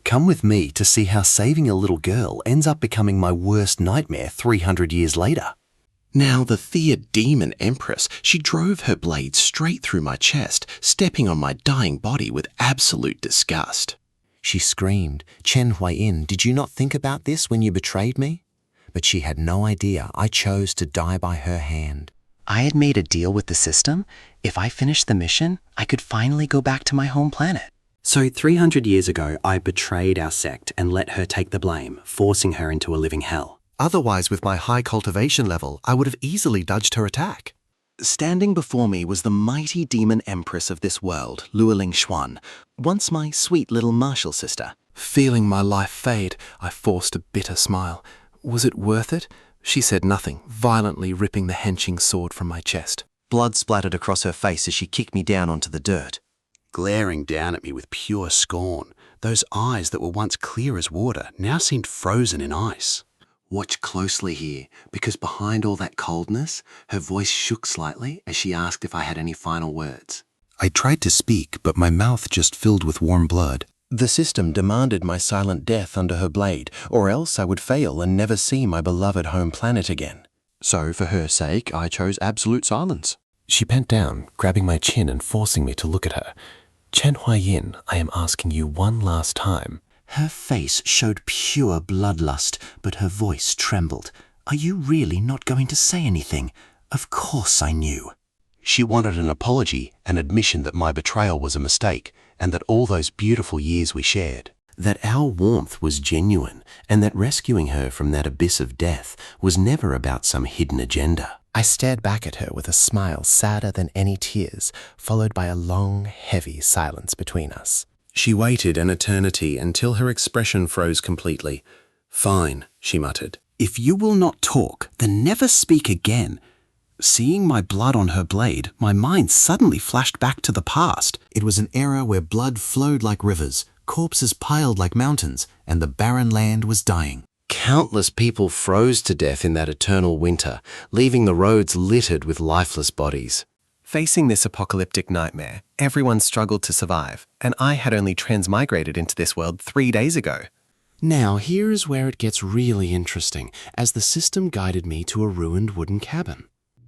Come with me to see how saving a little girl ends up becoming my worst nightmare 300 years later. Now the Thea demon empress, she drove her blade straight through my chest, stepping on my dying body with absolute disgust. She screamed, "Chen Huayin, did you not think about this when you betrayed me?" But she had no idea I chose to die by her hand. I had made a deal with the system. If I finished the mission, I could finally go back to my home planet. So 300 years ago, I betrayed our sect and let her take the blame, forcing her into a living hell. Otherwise, with my high cultivation level, I would have easily dodged her attack. Standing before me was the mighty demon empress of this world, Luoling Xuan, once my sweet little martial sister. Feeling my life fade, I forced a bitter smile. Was it worth it? She said nothing, violently ripping the henching sword from my chest. Blood splattered across her face as she kicked me down onto the dirt. Glaring down at me with pure scorn, those eyes that were once clear as water now seemed frozen in ice. Watch closely here, because behind all that coldness, her voice shook slightly as she asked if I had any final words. I tried to speak, but my mouth just filled with warm blood. The system demanded my silent death under her blade, or else I would fail and never see my beloved home planet again. So for her sake, I chose absolute silence. She bent down, grabbing my chin and forcing me to look at her. "Chen Huayin, I am asking you one last time." Her face showed pure bloodlust, but her voice trembled. "Are you really not going to say anything? Of course I knew." She wanted an apology, an admission that my betrayal was a mistake, and that all those beautiful years we shared, That our warmth was genuine, and that rescuing her from that abyss of death was never about some hidden agenda. I stared back at her with a smile sadder than any tears, followed by a long, heavy silence between us. She waited an eternity until her expression froze completely. "Fine," she muttered. If you will not talk, then never speak again. Seeing my blood on her blade, my mind suddenly flashed back to the past. It was an era where blood flowed like rivers, corpses piled like mountains, and the barren land was dying. Countless people froze to death in that eternal winter, leaving the roads littered with lifeless bodies. Facing this apocalyptic nightmare, everyone struggled to survive, and I had only transmigrated into this world 3 days ago. Now here is where it gets really interesting, as the system guided me to a ruined wooden cabin.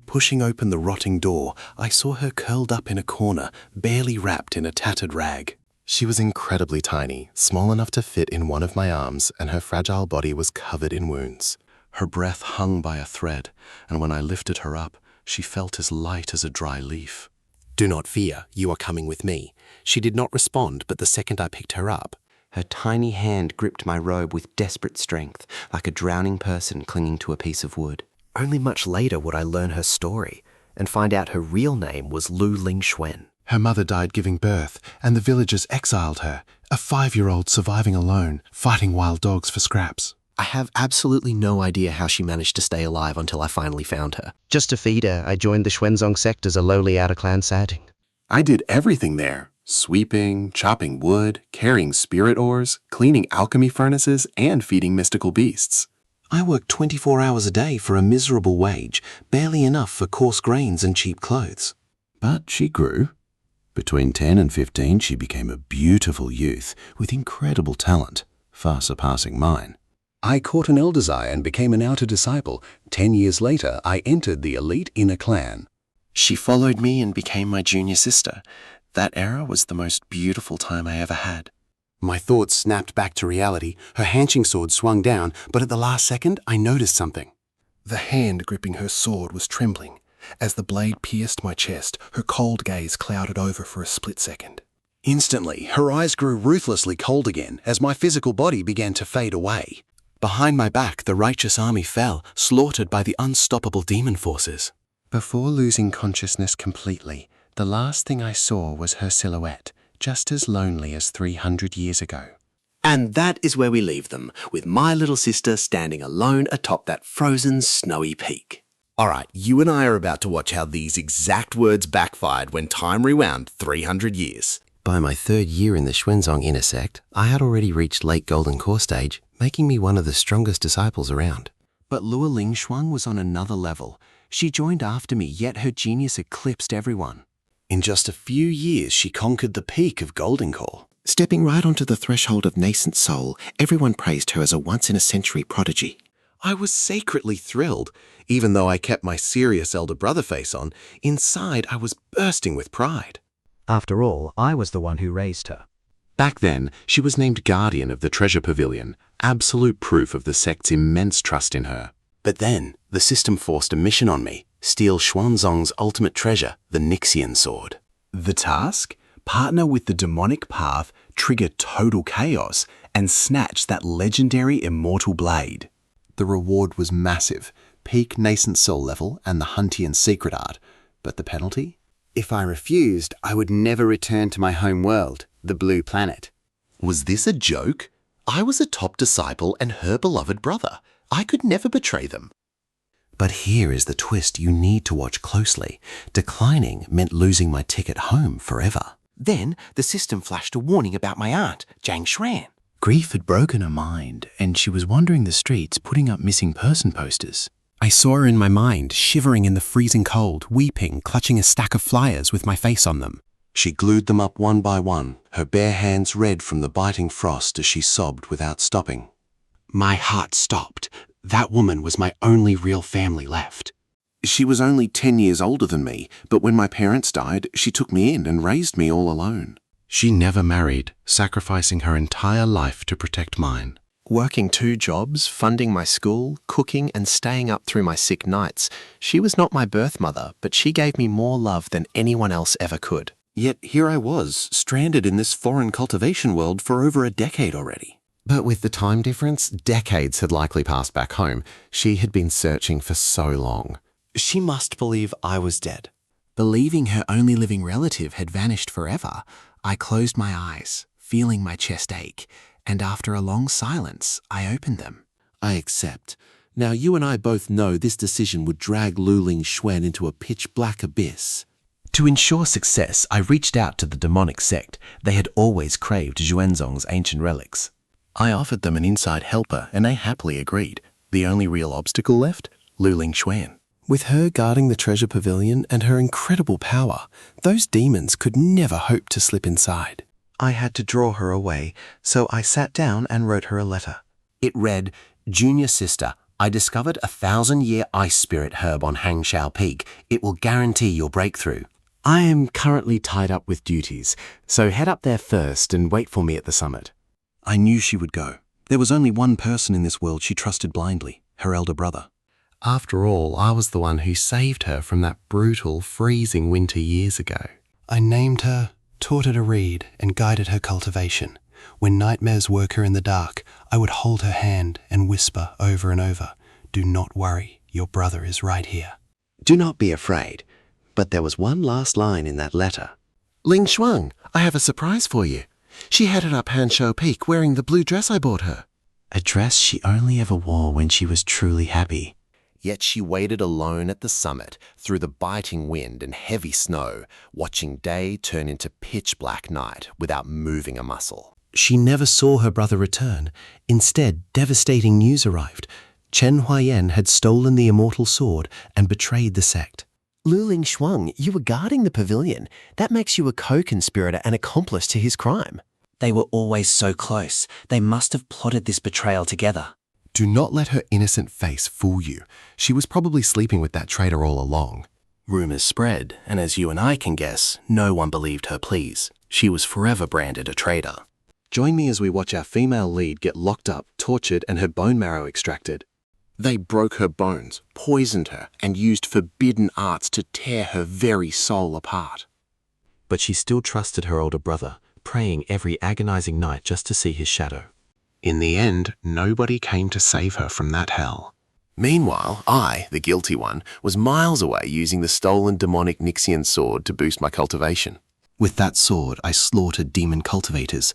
Pushing open the rotting door, I saw her curled up in a corner, barely wrapped in a tattered rag. She was incredibly tiny, small enough to fit in one of my arms, and her fragile body was covered in wounds. Her breath hung by a thread, and when I lifted her up, she felt as light as a dry leaf. "Do not fear, you are coming with me." She did not respond, but the second I picked her up, her tiny hand gripped my robe with desperate strength, like a drowning person clinging to a piece of wood. Only much later would I learn her story and find out her real name was Lu Lingxuan. Her mother died giving birth, and the villagers exiled her, a 5-year-old surviving alone, fighting wild dogs for scraps. I have absolutely no idea how she managed to stay alive until I finally found her. Just to feed her, I joined the Xuanzong sect as a lowly out-of-clan sagging. I did everything there. Sweeping, chopping wood, carrying spirit ores, cleaning alchemy furnaces, and feeding mystical beasts. I worked 24 hours a day for a miserable wage, barely enough for coarse grains and cheap clothes. But she grew. Between 10 and 15, she became a beautiful youth with incredible talent, far surpassing mine. I caught an elder's eye and became an outer disciple. 10 years later, I entered the elite inner clan. She followed me and became my junior sister. That era was the most beautiful time I ever had. My thoughts snapped back to reality. Her hanching sword swung down, but at the last second, I noticed something. The hand gripping her sword was trembling. As the blade pierced my chest, her cold gaze clouded over for a split second. Instantly, her eyes grew ruthlessly cold again as my physical body began to fade away. Behind my back, the righteous army fell, slaughtered by the unstoppable demon forces. Before losing consciousness completely, the last thing I saw was her silhouette, just as lonely as 300 years ago. And that is where we leave them, with my little sister standing alone atop that frozen, snowy peak. Alright, you and I are about to watch how these exact words backfired when time rewound 300 years. By my 3rd year in the Xuanzong inner sect, I had already reached late golden core stage, making me one of the strongest disciples around. But Luo Lingxuan was on another level. She joined after me, yet her genius eclipsed everyone. In just a few years, she conquered the peak of golden core. Stepping right onto the threshold of nascent soul, everyone praised her as a once-in-a-century prodigy. I was secretly thrilled. Even though I kept my serious elder brother face on, inside I was bursting with pride. After all, I was the one who raised her. Back then, she was named Guardian of the Treasure Pavilion, absolute proof of the sect's immense trust in her. But then, the system forced a mission on me, steal Xuanzong's ultimate treasure, the Nixian sword. The task? Partner with the demonic path, trigger total chaos, and snatch that legendary immortal blade. The reward was massive, peak nascent soul level and the Huntian secret art. But the penalty? If I refused, I would never return to my home world, the Blue Planet. Was this a joke? I was a top disciple and her beloved brother. I could never betray them. But here is the twist you need to watch closely. Declining meant losing my ticket home forever. Then, the system flashed a warning about my aunt, Zhang Xuan. Grief had broken her mind, and she was wandering the streets putting up missing person posters. I saw her in my mind, shivering in the freezing cold, weeping, clutching a stack of flyers with my face on them. She glued them up one by one, her bare hands red from the biting frost as she sobbed without stopping. My heart stopped. That woman was my only real family left. She was only 10 years older than me, but when my parents died, she took me in and raised me all alone. She never married, sacrificing her entire life to protect mine. Working 2 jobs, funding my school, cooking and staying up through my sick nights, she was not my birth mother, but she gave me more love than anyone else ever could. Yet here I was, stranded in this foreign cultivation world for over a decade already. But with the time difference, decades had likely passed back home. She had been searching for so long. She must believe I was dead. Believing her only living relative had vanished forever, I closed my eyes, feeling my chest ache, and after a long silence, I opened them. I accept. Now you and I both know this decision would drag Luling Xuan into a pitch-black abyss. To ensure success, I reached out to the demonic sect. They had always craved Xuanzong's ancient relics. I offered them an inside helper, and they happily agreed. The only real obstacle left? Luling Xuan. With her guarding the treasure pavilion and her incredible power, those demons could never hope to slip inside. I had to draw her away, so I sat down and wrote her a letter. It read, Junior Sister, I discovered a 1,000-year ice spirit herb on Hangshao Peak. It will guarantee your breakthrough. I am currently tied up with duties, so head up there first and wait for me at the summit. I knew she would go. There was only one person in this world she trusted blindly, her elder brother. After all, I was the one who saved her from that brutal, freezing winter years ago. I named her, taught her to read, and guided her cultivation. When nightmares woke her in the dark, I would hold her hand and whisper over and over, Do not worry, your brother is right here. Do not be afraid. But there was one last line in that letter. Ling Xuan, I have a surprise for you. She headed up Hanshou Peak wearing the blue dress I bought her. A dress she only ever wore when she was truly happy. Yet she waited alone at the summit through the biting wind and heavy snow, watching day turn into pitch-black night without moving a muscle. She never saw her brother return. Instead, devastating news arrived. Chen Huayan had stolen the immortal sword and betrayed the sect. Luling Xuan, you were guarding the pavilion. That makes you a co-conspirator and accomplice to his crime. They were always so close. They must have plotted this betrayal together. Do not let her innocent face fool you. She was probably sleeping with that traitor all along. Rumours spread, and as you and I can guess, no one believed her pleas. She was forever branded a traitor. Join me as we watch our female lead get locked up, tortured, and her bone marrow extracted. They broke her bones, poisoned her, and used forbidden arts to tear her very soul apart. But she still trusted her older brother, praying every agonizing night just to see his shadow. In the end, nobody came to save her from that hell. Meanwhile, I, the guilty one, was miles away using the stolen demonic Nixian sword to boost my cultivation. With that sword, I slaughtered demon cultivators.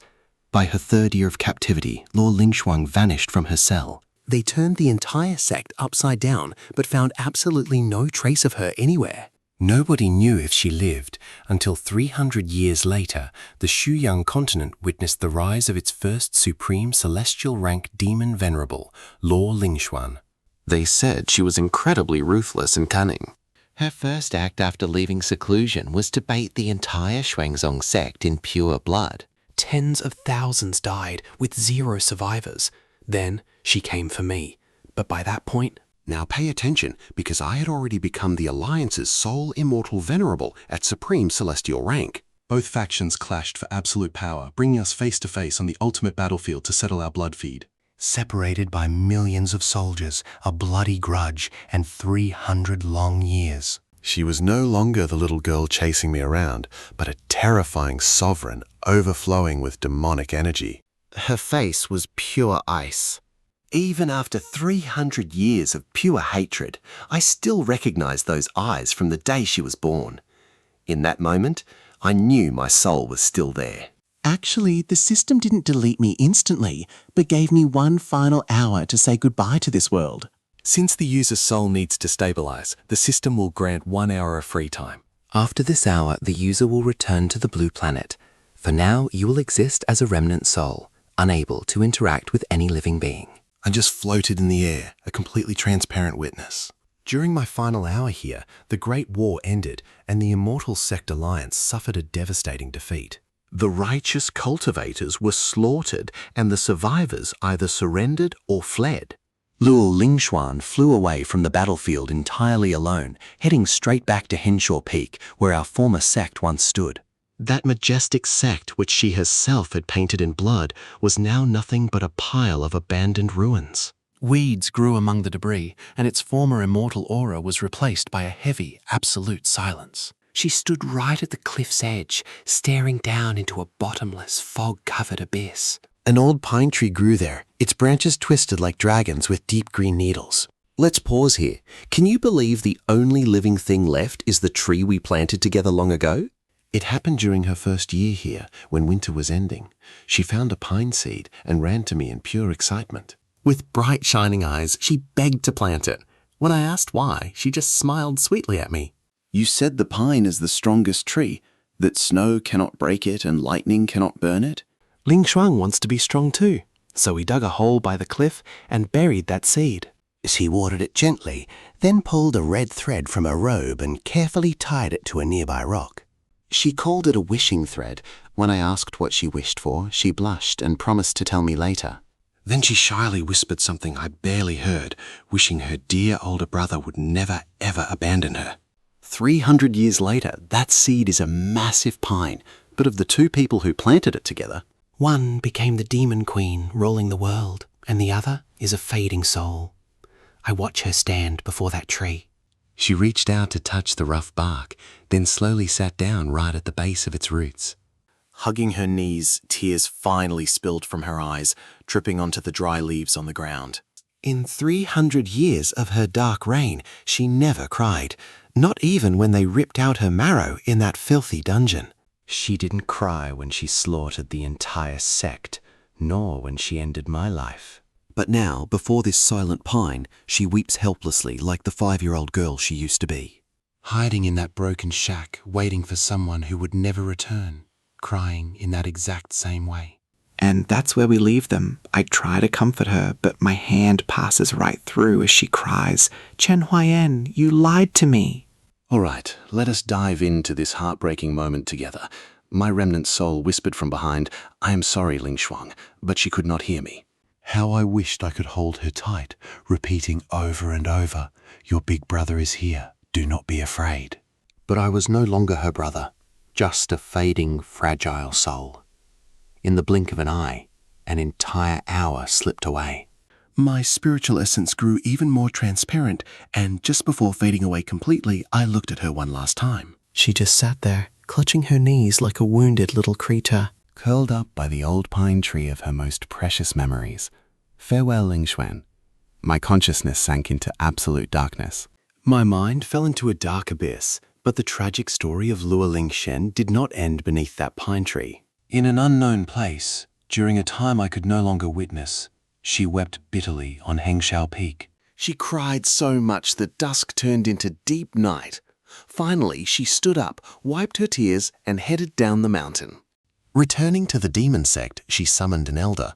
By her 3rd year of captivity, Lord Lingshuang vanished from her cell. They turned the entire sect upside down, but found absolutely no trace of her anywhere. Nobody knew if she lived until 300 years later, the Shuyang continent witnessed the rise of its first supreme celestial rank demon venerable, Lord Lingshuan. They said she was incredibly ruthless and cunning. Her first act after leaving seclusion was to bait the entire Xuanzong sect in pure blood. tens of thousands died with 0 survivors. Then she came for me. But by that point, Now pay attention, because I had already become the Alliance's sole immortal venerable at supreme celestial rank. Both factions clashed for absolute power, bringing us face to face on the ultimate battlefield to settle our blood feud. Separated by millions of soldiers, a bloody grudge, and 300 long years. She was no longer the little girl chasing me around, but a terrifying sovereign overflowing with demonic energy. Her face was pure ice. Even after 300 years of pure hatred, I still recognized those eyes from the day she was born. In that moment, I knew my soul was still there. Actually, the system didn't delete me instantly, but gave me one final hour to say goodbye to this world. Since the user's soul needs to stabilize, the system will grant 1 hour of free time. after this hour, the user will return to the blue planet. For now, you will exist as a remnant soul, unable to interact with any living being. I just floated in the air, a completely transparent witness. During my final hour here, the Great War ended and the Immortal Sect Alliance suffered a devastating defeat. The righteous cultivators were slaughtered and the survivors either surrendered or fled. Luo Lingxuan flew away from the battlefield entirely alone, heading straight back to Henshaw Peak, where our former sect once stood. That majestic sect which she herself had painted in blood was now nothing but a pile of abandoned ruins. Weeds grew among the debris, and its former immortal aura was replaced by a heavy, absolute silence. She stood right at the cliff's edge, staring down into a bottomless, fog-covered abyss. An old pine tree grew there, its branches twisted like dragons with deep green needles. Let's pause here. Can you believe the only living thing left is the tree we planted together long ago? It happened during her first year here, when winter was ending. She found a pine seed and ran to me in pure excitement. With bright shining eyes, she begged to plant it. When I asked why, she just smiled sweetly at me. You said the pine is the strongest tree, that snow cannot break it and lightning cannot burn it? Ling Shuang wants to be strong too, so he dug a hole by the cliff and buried that seed. She watered it gently, then pulled a red thread from her robe and carefully tied it to a nearby rock. She called it a wishing thread. When I asked what she wished for, she blushed and promised to tell me later. Then she shyly whispered something I barely heard, wishing her dear older brother would never ever abandon her. 300 years later, that seed is a massive pine, but of the two people who planted it together, One became the demon queen ruling the world, and the other is a fading soul. I watch her stand before that tree. She reached out to touch the rough bark, then slowly sat down right at the base of its roots. Hugging her knees, tears finally spilled from her eyes, dripping onto the dry leaves on the ground. in 300 years of her dark reign, she never cried, not even when they ripped out her marrow in that filthy dungeon. She didn't cry when she slaughtered the entire sect, nor when she ended my life. But now, before this silent pine, she weeps helplessly like the 5-year-old girl she used to be. Hiding in that broken shack, waiting for someone who would never return, crying in that exact same way. And that's where we leave them. I try to comfort her, but my hand passes right through as she cries, "Chen Huayan, you lied to me." All right, let us dive into this heartbreaking moment together. My remnant soul whispered from behind, "I am sorry, Ling Shuang," but she could not hear me. How I wished I could hold her tight, repeating over and over, "Your big brother is here, do not be afraid." But I was no longer her brother, just a fading, fragile soul. In the blink of an eye, an entire hour slipped away. My spiritual essence grew even more transparent, and just before fading away completely, I looked at her one last time. She just sat there, clutching her knees like a wounded little creature. Curled up by the old pine tree of her most precious memories. Farewell, Ling Xuan. My consciousness sank into absolute darkness. My mind fell into a dark abyss, but the tragic story of Luo Lingshen did not end beneath that pine tree. In an unknown place, during a time I could no longer witness, she wept bitterly on Hengshao Peak. She cried so much that dusk turned into deep night. Finally, she stood up, wiped her tears, and headed down the mountain. Returning to the demon sect, she summoned an elder,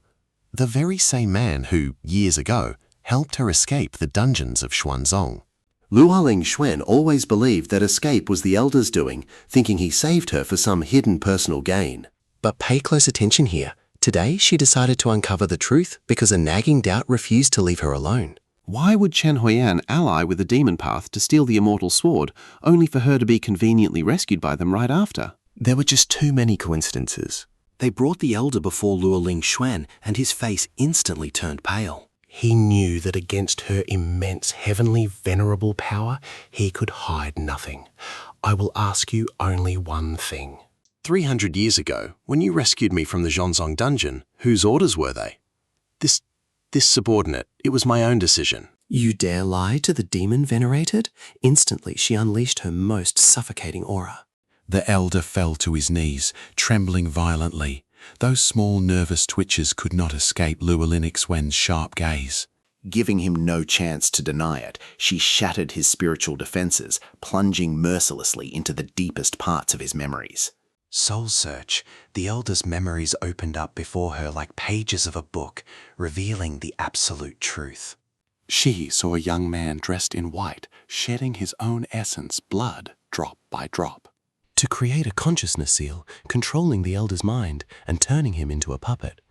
the very same man who, years ago, helped her escape the dungeons of Xuanzong. Luo Lingxuan always believed that escape was the elder's doing, thinking he saved her for some hidden personal gain. But pay close attention here. Today, she decided to uncover the truth because a nagging doubt refused to leave her alone. Why would Chen Huiyan ally with the demon path to steal the immortal sword, only for her to be conveniently rescued by them right after? There were just too many coincidences. They brought the elder before Luoling Xuan, and his face instantly turned pale. He knew that against her immense heavenly venerable power, he could hide nothing. I will ask you only one thing. 300 years ago, when you rescued me from the Zhonzong dungeon, whose orders were they? This subordinate, it was my own decision. You dare lie to the demon venerated? Instantly, she unleashed her most suffocating aura. The elder fell to his knees, trembling violently. Those small nervous twitches could not escape Luolin Xuan's sharp gaze. Giving him no chance to deny it, she shattered his spiritual defenses, plunging mercilessly into the deepest parts of his memories. Soul search. The elder's memories opened up before her like pages of a book, revealing the absolute truth. She saw a young man dressed in white, shedding his own essence, blood, drop by drop. To create a consciousness seal, controlling the elder's mind and turning him into a puppet.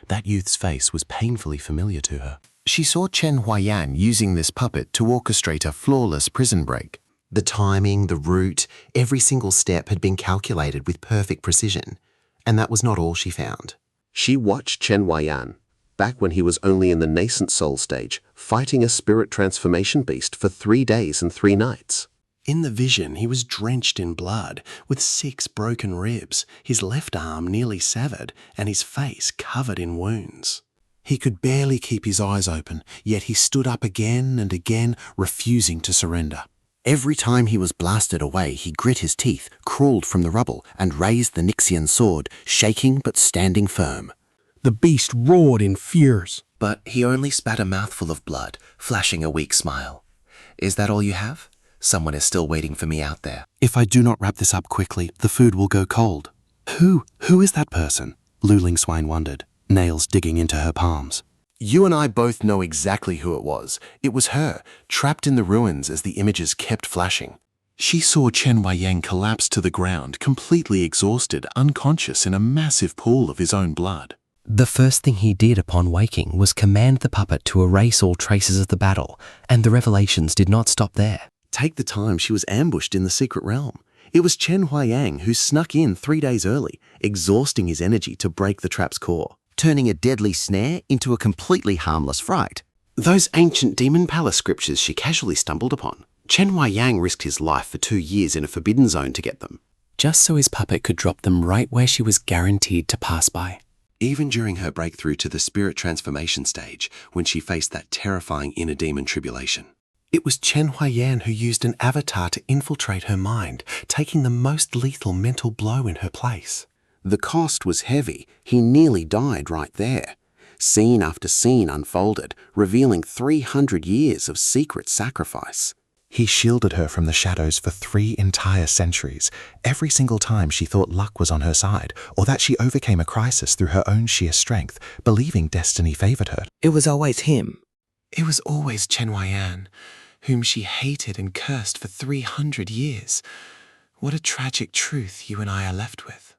That youth's face was painfully familiar to her. She saw Chen Huiyan using this puppet to orchestrate a flawless prison break. The timing, the route, every single step had been calculated with perfect precision. And that was not all she found. She watched Chen Huiyan, back when he was only in the nascent soul stage, fighting a spirit transformation beast for 3 days and 3 nights. In the vision, he was drenched in blood, with 6 broken ribs, his left arm nearly severed, and his face covered in wounds. He could barely keep his eyes open, yet he stood up again and again, refusing to surrender. Every time he was blasted away, he grit his teeth, crawled from the rubble, and raised the Nixian sword, shaking but standing firm. The beast roared in fears. But he only spat a mouthful of blood, flashing a weak smile. Is that all you have? Someone is still waiting for me out there. If I do not wrap this up quickly, the food will go cold. Who is that person? Luoling Xuan wondered, nails digging into her palms. You and I both know exactly who it was. It was her, trapped in the ruins as the images kept flashing. She saw Chen Huiyan collapse to the ground, completely exhausted, unconscious in a massive pool of his own blood. The first thing he did upon waking was command the puppet to erase all traces of the battle, and the revelations did not stop there. Take the time she was ambushed in the secret realm. It was Chen Huiyan who snuck in 3 days early, exhausting his energy to break the trap's core, Turning a deadly snare into a completely harmless fright. Those ancient demon palace scriptures she casually stumbled upon. Chen Huiyan risked his life for 2 years in a forbidden zone to get them. Just so his puppet could drop them right where she was guaranteed to pass by. Even during her breakthrough to the spirit transformation stage, when she faced that terrifying inner demon tribulation. It was Chen Huiyan who used an avatar to infiltrate her mind, taking the most lethal mental blow in her place. The cost was heavy. He nearly died right there. Scene after scene unfolded, revealing 300 years of secret sacrifice. He shielded her from the shadows for 3 entire centuries, every single time she thought luck was on her side, or that she overcame a crisis through her own sheer strength, believing destiny favored her. It was always him. It was always Chen Huiyan, whom she hated and cursed for 300 years. What a tragic truth you and I are left with.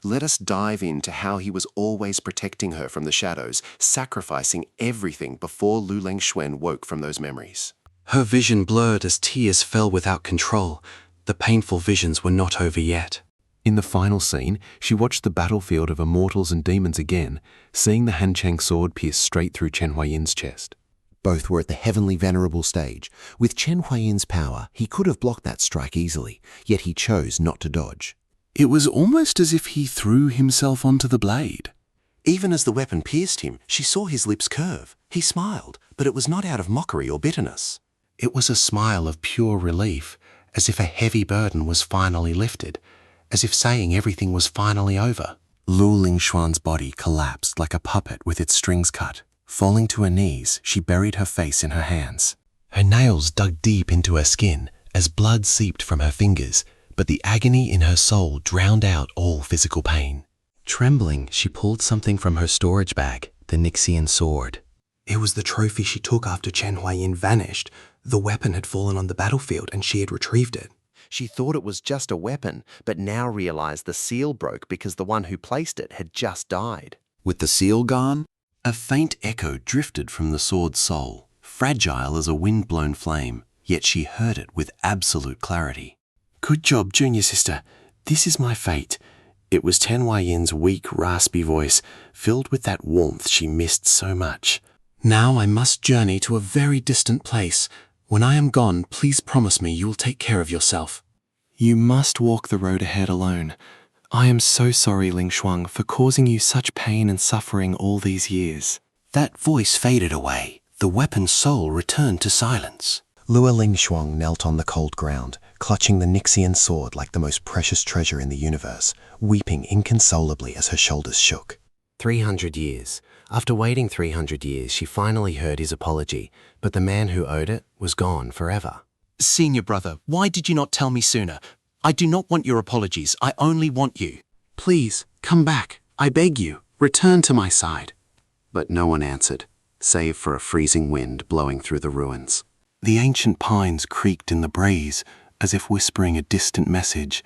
Let us dive into how he was always protecting her from the shadows, sacrificing everything before Luoling Xuan woke from those memories. Her vision blurred as tears fell without control. The painful visions were not over yet. In the final scene, she watched the battlefield of immortals and demons again, seeing the Hanchang sword pierce straight through Chen Huiyan's chest. Both were at the heavenly venerable stage. With Chen Huiyan's power, he could have blocked that strike easily, yet he chose not to dodge. It was almost as if he threw himself onto the blade. Even as the weapon pierced him, she saw his lips curve. He smiled, but it was not out of mockery or bitterness. It was a smile of pure relief, as if a heavy burden was finally lifted, as if saying everything was finally over. Luoling Xuan's body collapsed like a puppet with its strings cut. Falling to her knees, she buried her face in her hands. Her nails dug deep into her skin as blood seeped from her fingers, but the agony in her soul drowned out all physical pain. Trembling, she pulled something from her storage bag, the Nixian sword. It was the trophy she took after Chen Huiyan vanished. The weapon had fallen on the battlefield and she had retrieved it. She thought it was just a weapon, but now realized the seal broke because the one who placed it had just died. With the seal gone, a faint echo drifted from the sword's soul, fragile as a wind-blown flame, yet she heard it with absolute clarity. "Good job, junior sister. This is my fate." It was Tenhwa Yin's weak, raspy voice, filled with that warmth she missed so much. "Now I must journey to a very distant place. When I am gone, please promise me you will take care of yourself." You must walk the road ahead alone. I am so sorry, Ling Shuang, for causing you such pain and suffering all these years. That voice faded away. The weapon's soul returned to silence. Lua Ling Shuang knelt on the cold ground, clutching the Nixian sword like the most precious treasure in the universe, weeping inconsolably as her shoulders shook. 300 years. After waiting 300 years, she finally heard his apology, but the man who owed it was gone forever. "Senior brother, why did you not tell me sooner? I do not want your apologies. I only want you. Please, come back. I beg you. Return to my side." But no one answered, save for a freezing wind blowing through the ruins. The ancient pines creaked in the breeze, as if whispering a distant message.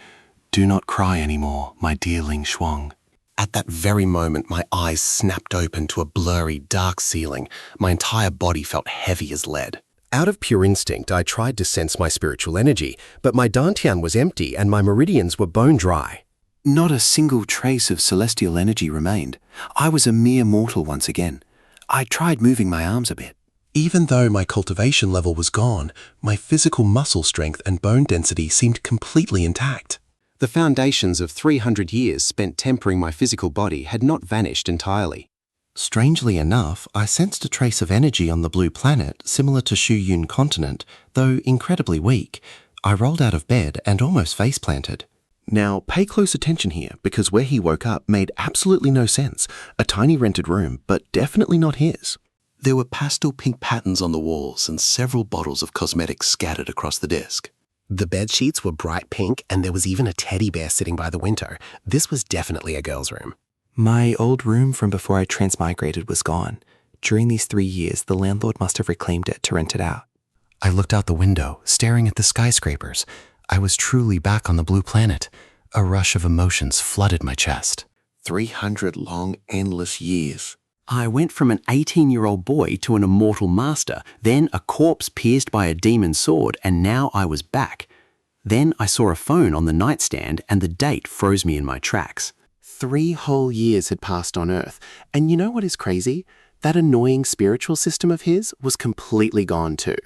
"Do not cry anymore, my dear Ling Shuang." At that very moment, my eyes snapped open to a blurry, dark ceiling. My entire body felt heavy as lead. Out of pure instinct, I tried to sense my spiritual energy, but my dantian was empty and my meridians were bone dry. Not a single trace of celestial energy remained. I was a mere mortal once again. I tried moving my arms a bit. Even though my cultivation level was gone, my physical muscle strength and bone density seemed completely intact. The foundations of 300 years spent tempering my physical body had not vanished entirely. Strangely enough, I sensed a trace of energy on the blue planet, similar to Shu Yun continent, though incredibly weak. I rolled out of bed and almost face-planted. Now, pay close attention here, because where he woke up made absolutely no sense. A tiny rented room, but definitely not his. There were pastel pink patterns on the walls and several bottles of cosmetics scattered across the desk. The bed sheets were bright pink, and there was even a teddy bear sitting by the window. This was definitely a girl's room. My old room from before I transmigrated was gone. During these 3 years, the landlord must have reclaimed it to rent it out. I looked out the window, staring at the skyscrapers. I was truly back on the blue planet. A rush of emotions flooded my chest. 300 long, endless years. I went from an 18-year-old boy to an immortal master, then a corpse pierced by a demon sword, and now I was back. Then I saw a phone on the nightstand, and the date froze me in my tracks. 3 whole years had passed on Earth, and you know what is crazy? That annoying spiritual system of his was completely gone too.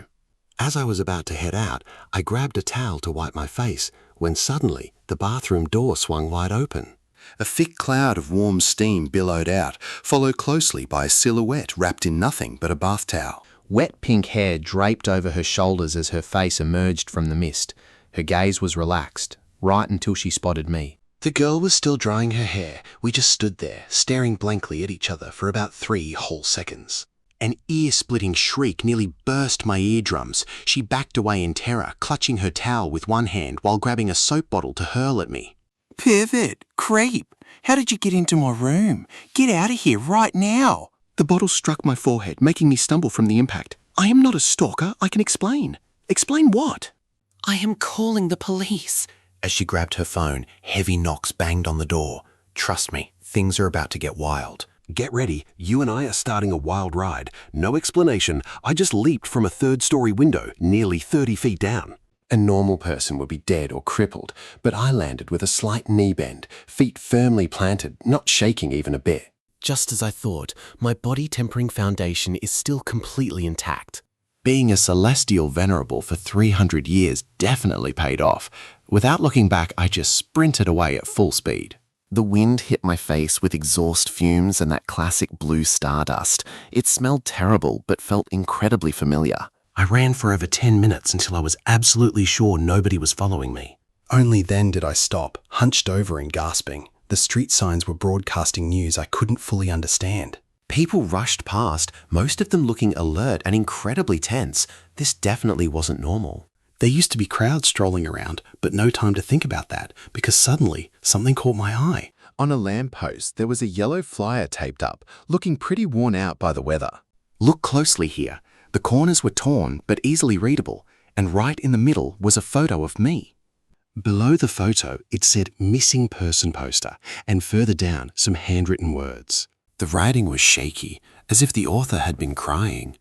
As I was about to head out, I grabbed a towel to wipe my face, when suddenly the bathroom door swung wide open. A thick cloud of warm steam billowed out, followed closely by a silhouette wrapped in nothing but a bath towel. Wet pink hair draped over her shoulders as her face emerged from the mist. Her gaze was relaxed, right until she spotted me. The girl was still drying her hair. We just stood there, staring blankly at each other for about 3 whole seconds. An ear-splitting shriek nearly burst my eardrums. She backed away in terror, clutching her towel with one hand while grabbing a soap bottle to hurl at me. "Pervert! Creep! How did you get into my room? Get out of here right now!" The bottle struck my forehead, making me stumble from the impact. I am not a stalker. I can explain. Explain what? "I am calling the police." As she grabbed her phone, heavy knocks banged on the door. Trust me, things are about to get wild. Get ready. You and I are starting a wild ride. No explanation. I just leaped from a 3rd-story window, nearly 30 feet down. A normal person would be dead or crippled, but I landed with a slight knee bend, feet firmly planted, not shaking even a bit. Just as I thought, my body-tempering foundation is still completely intact. Being a celestial venerable for 300 years definitely paid off. Without looking back, I just sprinted away at full speed. The wind hit my face with exhaust fumes and that classic blue stardust. It smelled terrible, but felt incredibly familiar. I ran for over 10 minutes until I was absolutely sure nobody was following me. Only then did I stop, hunched over and gasping. The street signs were broadcasting news I couldn't fully understand. People rushed past, most of them looking alert and incredibly tense. This definitely wasn't normal. There used to be crowds strolling around, but no time to think about that, because suddenly something caught my eye. On a lamppost, there was a yellow flyer taped up, looking pretty worn out by the weather. Look closely here. The corners were torn, but easily readable, and right in the middle was a photo of me. Below the photo, it said missing person poster, and further down, some handwritten words. The writing was shaky, as if the author had been crying.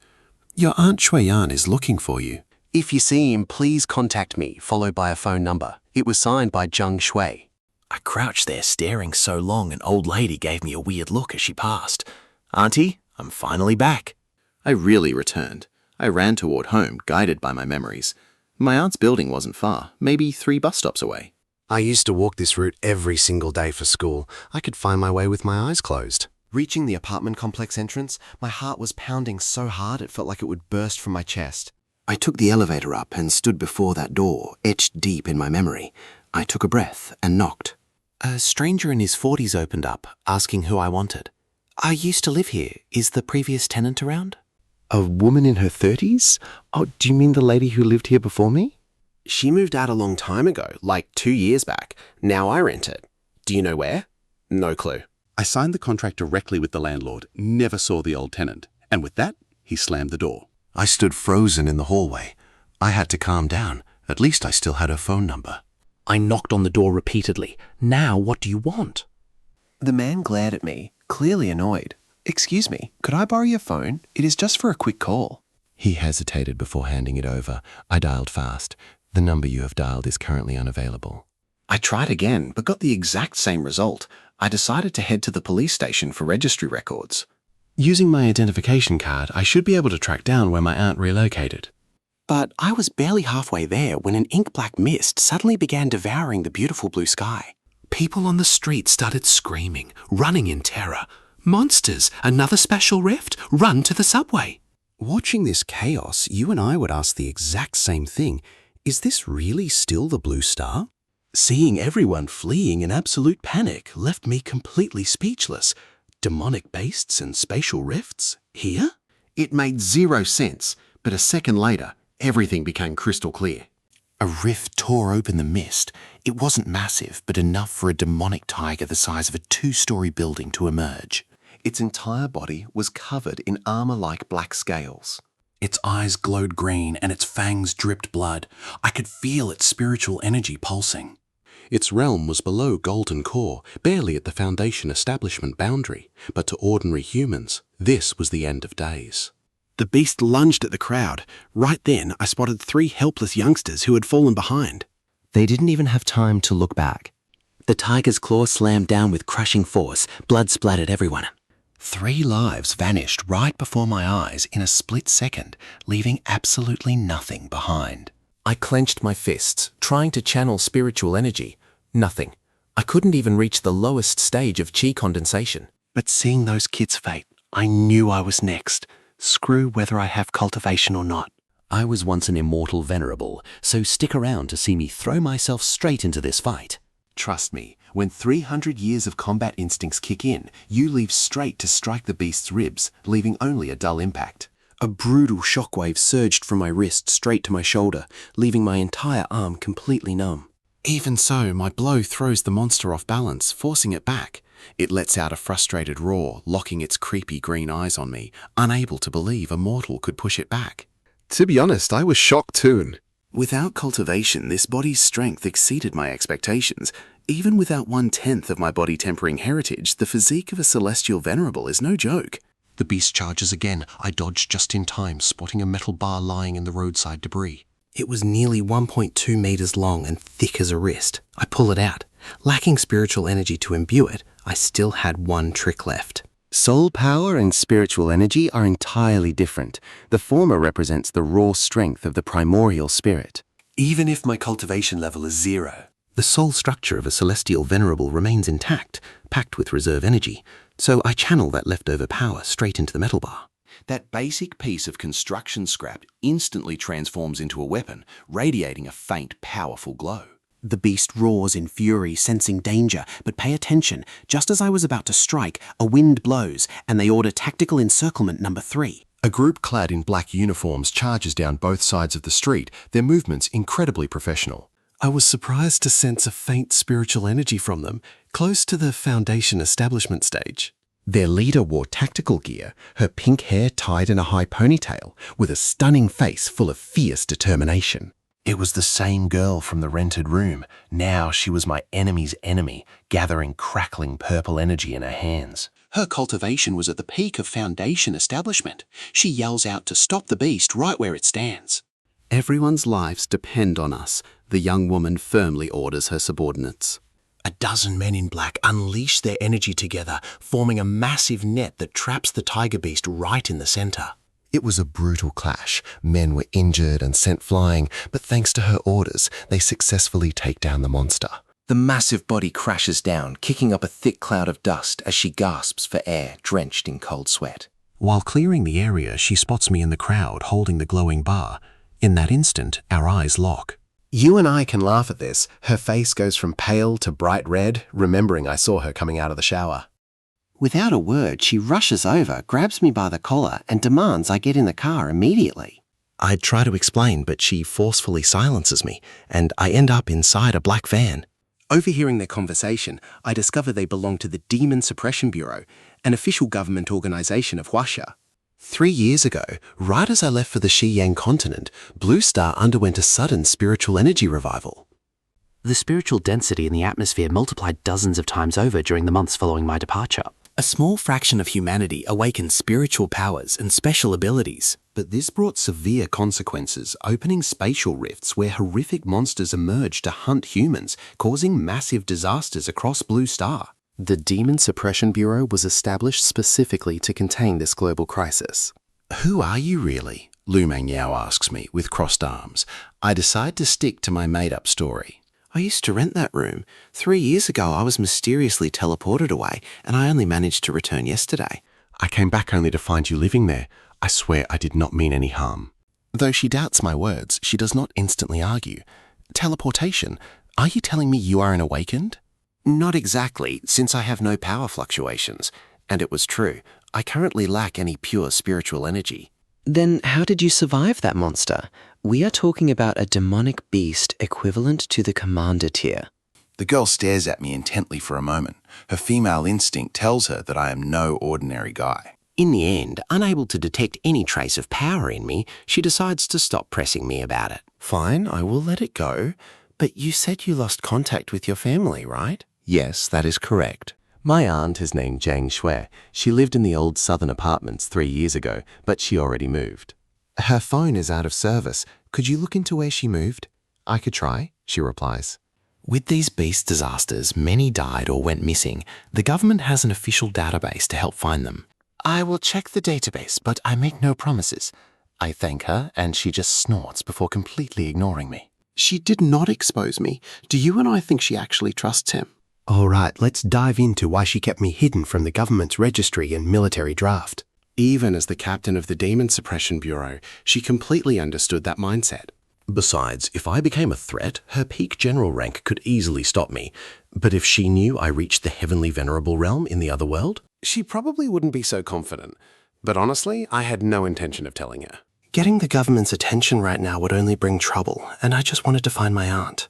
Your Aunt Shuiyan is looking for you. If you see him, please contact me, followed by a phone number. It was signed by Zheng Shui. I crouched there staring so long an old lady gave me a weird look as she passed. Auntie, I'm finally back. I really returned. I ran toward home, guided by my memories. My aunt's building wasn't far, maybe 3 bus stops away. I used to walk this route every single day for school. I could find my way with my eyes closed. Reaching the apartment complex entrance, my heart was pounding so hard it felt like it would burst from my chest. I took the elevator up and stood before that door, etched deep in my memory. I took a breath and knocked. A stranger in his 40s opened up, asking who I wanted. I used to live here. Is the previous tenant around? A woman in her 30s? Oh, do you mean the lady who lived here before me? She moved out a long time ago, like 2 years back. Now I rent it. Do you know where? No clue. I signed the contract directly with the landlord, never saw the old tenant, and with that, he slammed the door. I stood frozen in the hallway. I had to calm down. At least I still had her phone number. I knocked on the door repeatedly. Now what do you want? The man glared at me, clearly annoyed. Excuse me, could I borrow your phone? It is just for a quick call. He hesitated before handing it over. I dialed fast. The number you have dialed is currently unavailable. I tried again, but got the exact same result. I decided to head to the police station for registry records. Using my identification card, I should be able to track down where my aunt relocated. But I was barely halfway there when an ink-black mist suddenly began devouring the beautiful blue sky. People on the street started screaming, running in terror. Monsters! Another special rift! Run to the subway! Watching this chaos, you and I would ask the exact same thing. Is this really still the Blue Star? Seeing everyone fleeing in absolute panic left me completely speechless. Demonic beasts and spatial rifts? Here? It made 0 sense, but a second later, everything became crystal clear. A rift tore open the mist. It wasn't massive, but enough for a demonic tiger the size of a 2-story building to emerge. Its entire body was covered in armor-like black scales. Its eyes glowed green and its fangs dripped blood. I could feel its spiritual energy pulsing. Its realm was below Golden Core, barely at the Foundation establishment boundary, but to ordinary humans, this was the end of days. The beast lunged at the crowd. Right then, I spotted 3 helpless youngsters who had fallen behind. They didn't even have time to look back. The tiger's claw slammed down with crushing force. Blood splattered everyone. 3 lives vanished right before my eyes in a split second, leaving absolutely nothing behind. I clenched my fists, trying to channel spiritual energy. Nothing. I couldn't even reach the lowest stage of chi condensation. But seeing those kids' fate, I knew I was next. Screw whether I have cultivation or not. I was once an immortal venerable, so stick around to see me throw myself straight into this fight. Trust me, when 300 years of combat instincts kick in, you leave straight to strike the beast's ribs, leaving only a dull impact. A brutal shockwave surged from my wrist straight to my shoulder, leaving my entire arm completely numb. Even so, my blow throws the monster off balance, forcing it back. It lets out a frustrated roar, locking its creepy green eyes on me, unable to believe a mortal could push it back. To be honest, I was shocked too. Without cultivation, this body's strength exceeded my expectations. Even without 1/10 of my body-tempering heritage, the physique of a celestial venerable is no joke. The beast charges again. I dodged just in time, spotting a metal bar lying in the roadside debris. It was nearly 1.2 meters long and thick as a wrist. I pull it out. Lacking spiritual energy to imbue it, I still had one trick left. Soul power and spiritual energy are entirely different. The former represents the raw strength of the primordial spirit. Even if my cultivation level is 0, the soul structure of a celestial venerable remains intact, packed with reserve energy, so I channel that leftover power straight into the metal bar. That basic piece of construction scrap instantly transforms into a weapon, radiating a faint, powerful glow. The beast roars in fury, sensing danger, but pay attention. Just as I was about to strike, a wind blows, and they order tactical encirclement number 3. A group clad in black uniforms charges down both sides of the street, their movements incredibly professional. I was surprised to sense a faint spiritual energy from them, close to the Foundation establishment stage. Their leader wore tactical gear, her pink hair tied in a high ponytail, with a stunning face full of fierce determination. It was the same girl from the rented room. Now she was my enemy's enemy, gathering crackling purple energy in her hands. Her cultivation was at the peak of Foundation establishment. She yells out to stop the beast right where it stands. Everyone's lives depend on us, the young woman firmly orders her subordinates. A dozen men in black unleash their energy together, forming a massive net that traps the tiger beast right in the center. It was a brutal clash. Men were injured and sent flying, but thanks to her orders, they successfully take down the monster. The massive body crashes down, kicking up a thick cloud of dust as she gasps for air, drenched in cold sweat. While clearing the area, she spots me in the crowd holding the glowing bar. In that instant, our eyes lock. You and I can laugh at this. Her face goes from pale to bright red, remembering I saw her coming out of the shower. Without a word, she rushes over, grabs me by the collar, and demands I get in the car immediately. I try to explain, but she forcefully silences me, and I end up inside a black van. Overhearing their conversation, I discover they belong to the Demon Suppression Bureau, an official government organization of Huaxia. 3 years ago, right as I left for the Xiyang continent, Blue Star underwent a sudden spiritual energy revival. The spiritual density in the atmosphere multiplied dozens of times over during the months following my departure. A small fraction of humanity awakened spiritual powers and special abilities. But this brought severe consequences, opening spatial rifts where horrific monsters emerged to hunt humans, causing massive disasters across Blue Star. The Demon Suppression Bureau was established specifically to contain this global crisis. Who are you really? Lu Mangyao asks me with crossed arms. I decide to stick to my made-up story. I used to rent that room. 3 years ago, I was mysteriously teleported away, and I only managed to return yesterday. I came back only to find you living there. I swear I did not mean any harm. Though she doubts my words, she does not instantly argue. Teleportation? Are you telling me you are an awakened? Not exactly, since I have no power fluctuations. And it was true. I currently lack any pure spiritual energy. Then how did you survive that monster? We are talking about a demonic beast equivalent to the commander tier. The girl stares at me intently for a moment. Her female instinct tells her that I am no ordinary guy. In the end, unable to detect any trace of power in me, she decides to stop pressing me about it. Fine, I will let it go. But you said you lost contact with your family, right? Yes, that is correct. My aunt is named Zhang Shui. She lived in the old southern apartments 3 years ago, but she already moved. Her phone is out of service. Could you look into where she moved? I could try, she replies. With these beast disasters, many died or went missing. The government has an official database to help find them. I will check the database, but I make no promises. I thank her, and she just snorts before completely ignoring me. She did not expose me. Do you and I think she actually trusts him? All right, let's dive into why she kept me hidden from the government's registry and military draft. Even as the captain of the Demon Suppression Bureau, she completely understood that mindset. Besides, if I became a threat, her peak general rank could easily stop me. But if she knew I reached the heavenly venerable realm in the other world, she probably wouldn't be so confident. But honestly, I had no intention of telling her. Getting the government's attention right now would only bring trouble, and I just wanted to find my aunt.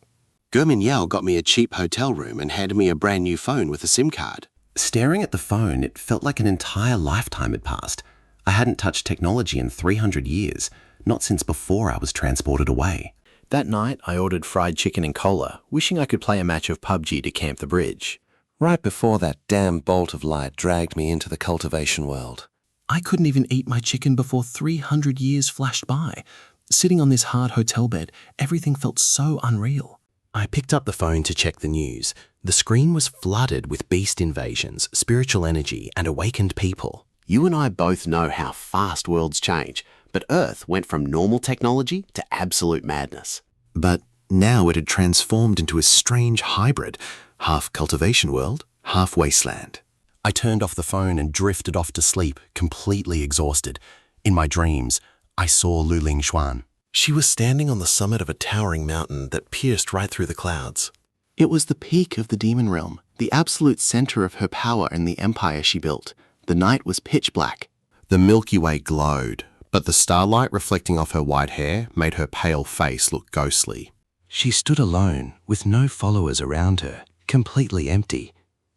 Gurmin Yao got me a cheap hotel room and handed me a brand new phone with a SIM card. Staring at the phone, it felt like an entire lifetime had passed. I hadn't touched technology in 300 years, not since before I was transported away. That night, I ordered fried chicken and cola, wishing I could play a match of PUBG to camp the bridge. Right before that damn bolt of light dragged me into the cultivation world. I couldn't even eat my chicken before 300 years flashed by. Sitting on this hard hotel bed, everything felt so unreal. I picked up the phone to check the news. The screen was flooded with beast invasions, spiritual energy, and awakened people. You and I both know how fast worlds change, but Earth went from normal technology to absolute madness. But now it had transformed into a strange hybrid, half cultivation world, half wasteland. I turned off the phone and drifted off to sleep, completely exhausted. In my dreams, I saw Lu Lingxuan. She was standing on the summit of a towering mountain that pierced right through the clouds. It was the peak of the demon realm, the absolute center of her power and the empire she built. The night was pitch black. The Milky Way glowed, but the starlight reflecting off her white hair made her pale face look ghostly. She stood alone, with no followers around her, completely empty.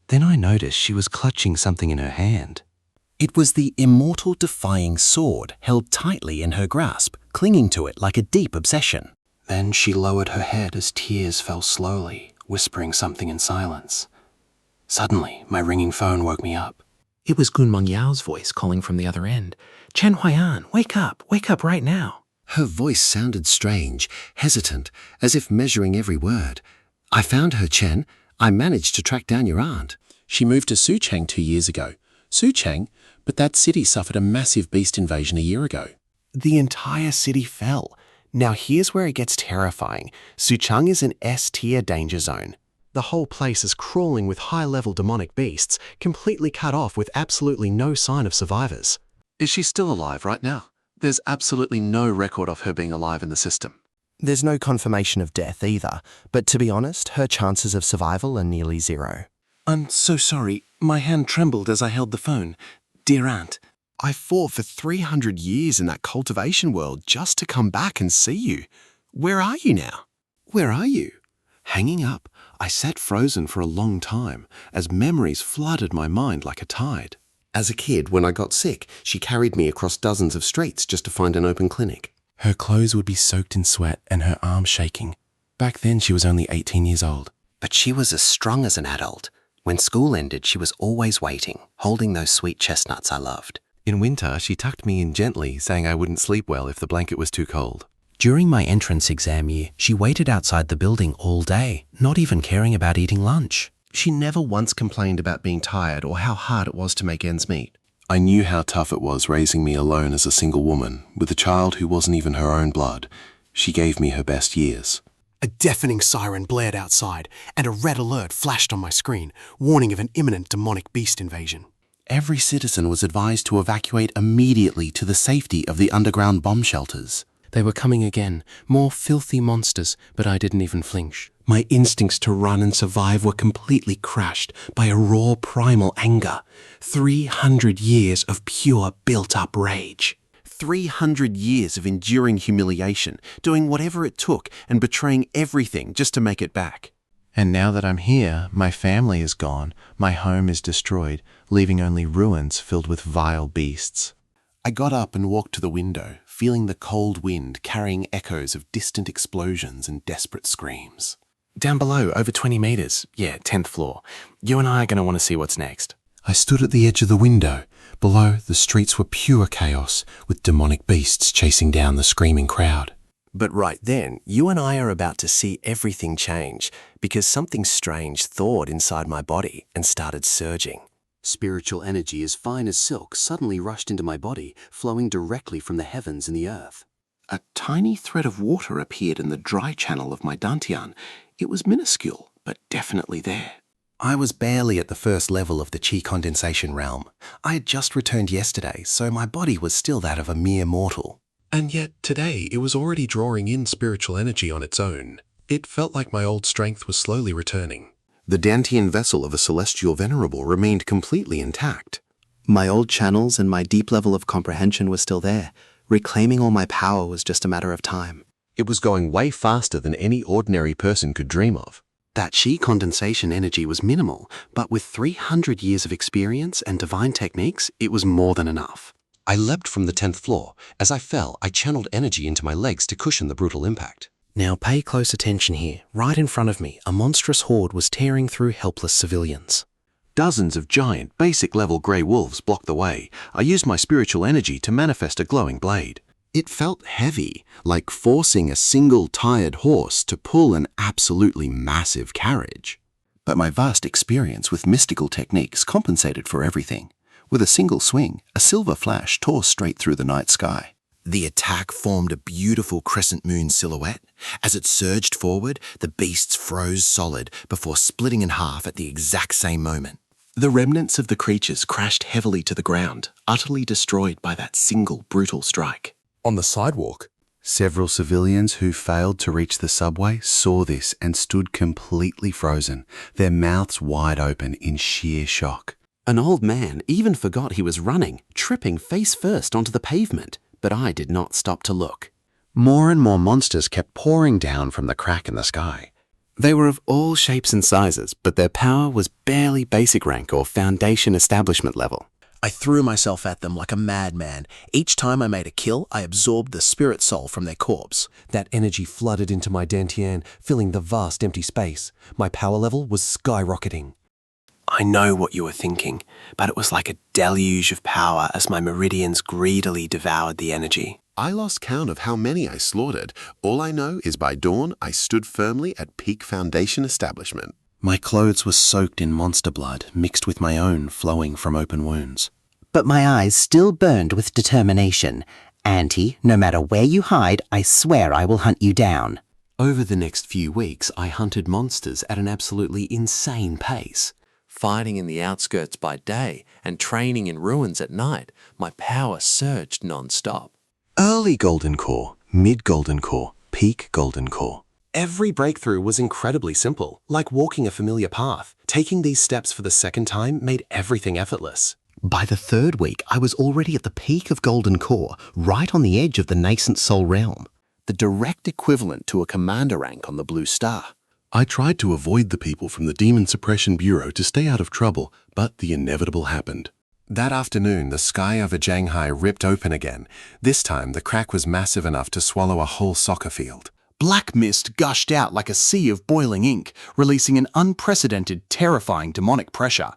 Then I noticed she was clutching something in her hand. It was the immortal defying sword held tightly in her grasp, clinging to it like a deep obsession. Then she lowered her head as tears fell slowly, whispering something in silence. Suddenly, my ringing phone woke me up. It was Gunmeng Yao's voice calling from the other end. Chen Huiyan, wake up right now. Her voice sounded strange, hesitant, as if measuring every word. I found her, Chen. I managed to track down your aunt. She moved to Suchang 2 years ago. Suchang? But that city suffered a massive beast invasion a year ago. The entire city fell. Now here's where it gets terrifying. Suchang is an S-tier danger zone. The whole place is crawling with high-level demonic beasts, completely cut off with absolutely no sign of survivors. Is she still alive right now? There's absolutely no record of her being alive in the system. There's no confirmation of death either, but to be honest, her chances of survival are nearly zero. I'm so sorry. My hand trembled as I held the phone. Dear Aunt, I fought for 300 years in that cultivation world just to come back and see you. Where are you now? Where are you? Hanging up, I sat frozen for a long time as memories flooded my mind like a tide. As a kid, when I got sick, she carried me across dozens of streets just to find an open clinic. her clothes would be soaked in sweat and her arms shaking. Back then she was only 18 years old. But she was as strong as an adult. When school ended, she was always waiting, holding those sweet chestnuts I loved. In winter, she tucked me in gently, saying I wouldn't sleep well if the blanket was too cold. During my entrance exam year, she waited outside the building all day, not even caring about eating lunch. She never once complained about being tired or how hard it was to make ends meet. I knew how tough it was raising me alone as a single woman, with a child who wasn't even her own blood. She gave me her best years. A deafening siren blared outside, and a red alert flashed on my screen, warning of an imminent demonic beast invasion. Every citizen was advised to evacuate immediately to the safety of the underground bomb shelters. They were coming again, more filthy monsters, but I didn't even flinch. My instincts to run and survive were completely crushed by a raw primal anger. 300 years of pure built-up rage. 300 years of enduring humiliation, doing whatever it took and betraying everything just to make it back. And now that I'm here, my family is gone, my home is destroyed, leaving only ruins filled with vile beasts. I got up and walked to the window, feeling the cold wind carrying echoes of distant explosions and desperate screams. Down below, over 20 meters, 10th floor. You and I are going to want to see what's next. I stood at the edge of the window. Below, the streets were pure chaos, with demonic beasts chasing down the screaming crowd. But right then, you and I are about to see everything change, because something strange thawed inside my body and started surging. Spiritual energy as fine as silk suddenly rushed into my body, flowing directly from the heavens and the earth. A tiny thread of water appeared in the dry channel of my dantian. It was minuscule, but definitely there. I was barely at the first level of the chi condensation realm. I had just returned yesterday, so my body was still that of a mere mortal. And yet today it was already drawing in spiritual energy on its own. It felt like my old strength was slowly returning. The dantian vessel of a celestial venerable remained completely intact. My old channels and my deep level of comprehension was still there. Reclaiming all my power was just a matter of time. It was going way faster than any ordinary person could dream of. That chi condensation energy was minimal, but with 300 years of experience and divine techniques, it was more than enough. I leapt from the 10th floor. As I fell, I channeled energy into my legs to cushion the brutal impact. Now pay close attention here. Right in front of me, a monstrous horde was tearing through helpless civilians. Dozens of giant, basic-level grey wolves blocked the way. I used my spiritual energy to manifest a glowing blade. It felt heavy, like forcing a single tired horse to pull an absolutely massive carriage. But my vast experience with mystical techniques compensated for everything. With a single swing, a silver flash tore straight through the night sky. The attack formed a beautiful crescent moon silhouette. As it surged forward, the beasts froze solid before splitting in half at the exact same moment. The remnants of the creatures crashed heavily to the ground, utterly destroyed by that single brutal strike. On the sidewalk, several civilians who failed to reach the subway saw this and stood completely frozen, their mouths wide open in sheer shock. An old man even forgot he was running, tripping face first onto the pavement, but I did not stop to look. More and more monsters kept pouring down from the crack in the sky. They were of all shapes and sizes, but their power was barely basic rank or foundation establishment level. I threw myself at them like a madman. Each time I made a kill, I absorbed the spirit soul from their corpse. That energy flooded into my dantian, filling the vast empty space. My power level was skyrocketing. I know what you were thinking, but it was like a deluge of power as my meridians greedily devoured the energy. I lost count of how many I slaughtered. All I know is by dawn, I stood firmly at peak foundation establishment. My clothes were soaked in monster blood, mixed with my own flowing from open wounds. But my eyes still burned with determination. Auntie, no matter where you hide, I swear I will hunt you down. Over the next few weeks, I hunted monsters at an absolutely insane pace. Fighting in the outskirts by day and training in ruins at night, my power surged non-stop. Early Golden Core, mid-Golden Core, peak Golden Core. Every breakthrough was incredibly simple, like walking a familiar path. Taking these steps for the second time made everything effortless. By the third week, I was already at the peak of Golden Core, right on the edge of the nascent soul realm. The direct equivalent to a commander rank on the Blue Star. I tried to avoid the people from the Demon Suppression Bureau to stay out of trouble, but the inevitable happened. That afternoon, the sky over Shanghai ripped open again. This time, the crack was massive enough to swallow a whole soccer field. Black mist gushed out like a sea of boiling ink, releasing an unprecedented, terrifying demonic pressure.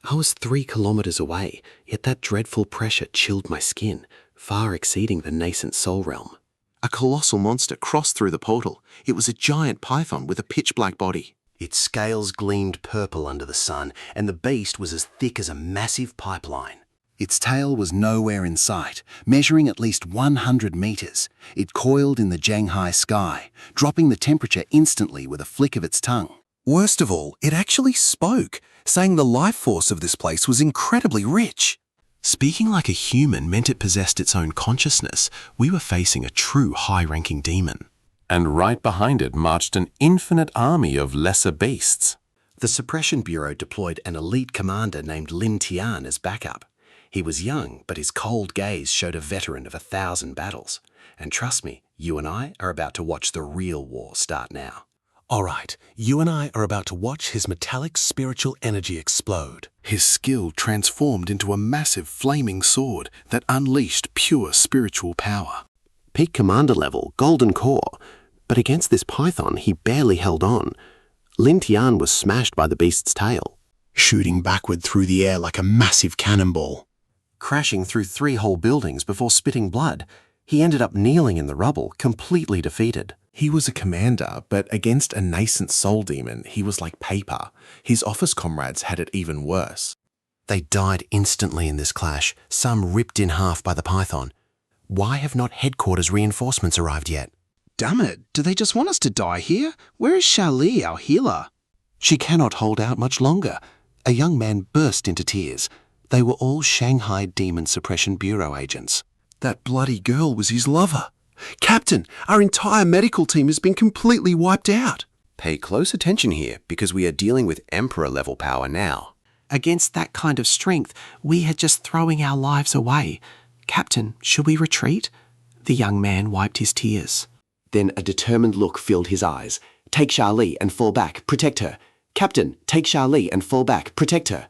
I was 3 kilometers away, yet that dreadful pressure chilled my skin, far exceeding the nascent soul realm. A colossal monster crossed through the portal. It was a giant python with a pitch-black body. Its scales gleamed purple under the sun, and the beast was as thick as a massive pipeline. Its tail was nowhere in sight, measuring at least 100 meters. It coiled in the Shanghai sky, dropping the temperature instantly with a flick of its tongue. Worst of all, it actually spoke, saying the life force of this place was incredibly rich. Speaking like a human meant it possessed its own consciousness. We were facing a true high-ranking demon. And right behind it marched an infinite army of lesser beasts. The Suppression Bureau deployed an elite commander named Lin Tian as backup. He was young, but his cold gaze showed a veteran of 1,000 battles. And trust me, you and I are about to watch the real war start now. All right, you and I are about to watch his metallic spiritual energy explode. His skill transformed into a massive flaming sword that unleashed pure spiritual power. Peak commander level, Golden Core. But against this python, he barely held on. Lin Tian was smashed by the beast's tail. Shooting backward through the air like a massive cannonball. Crashing through 3 whole buildings before spitting blood, he ended up kneeling in the rubble, completely defeated. He was a commander, but against a nascent soul demon, he was like paper. His office comrades had it even worse. They died instantly in this clash, some ripped in half by the python. Why have not headquarters reinforcements arrived yet? Damn it, do they just want us to die here? Where is Xiaoli, our healer? She cannot hold out much longer. A young man burst into tears. They were all Shanghai Demon Suppression Bureau agents. That bloody girl was his lover. Captain, our entire medical team has been completely wiped out. Pay close attention here, because we are dealing with Emperor-level power now. Against that kind of strength, we are just throwing our lives away. Captain, should we retreat? The young man wiped his tears. Then a determined look filled his eyes. Take Xiaoli and fall back, protect her. Captain, take Xiaoli and fall back, protect her.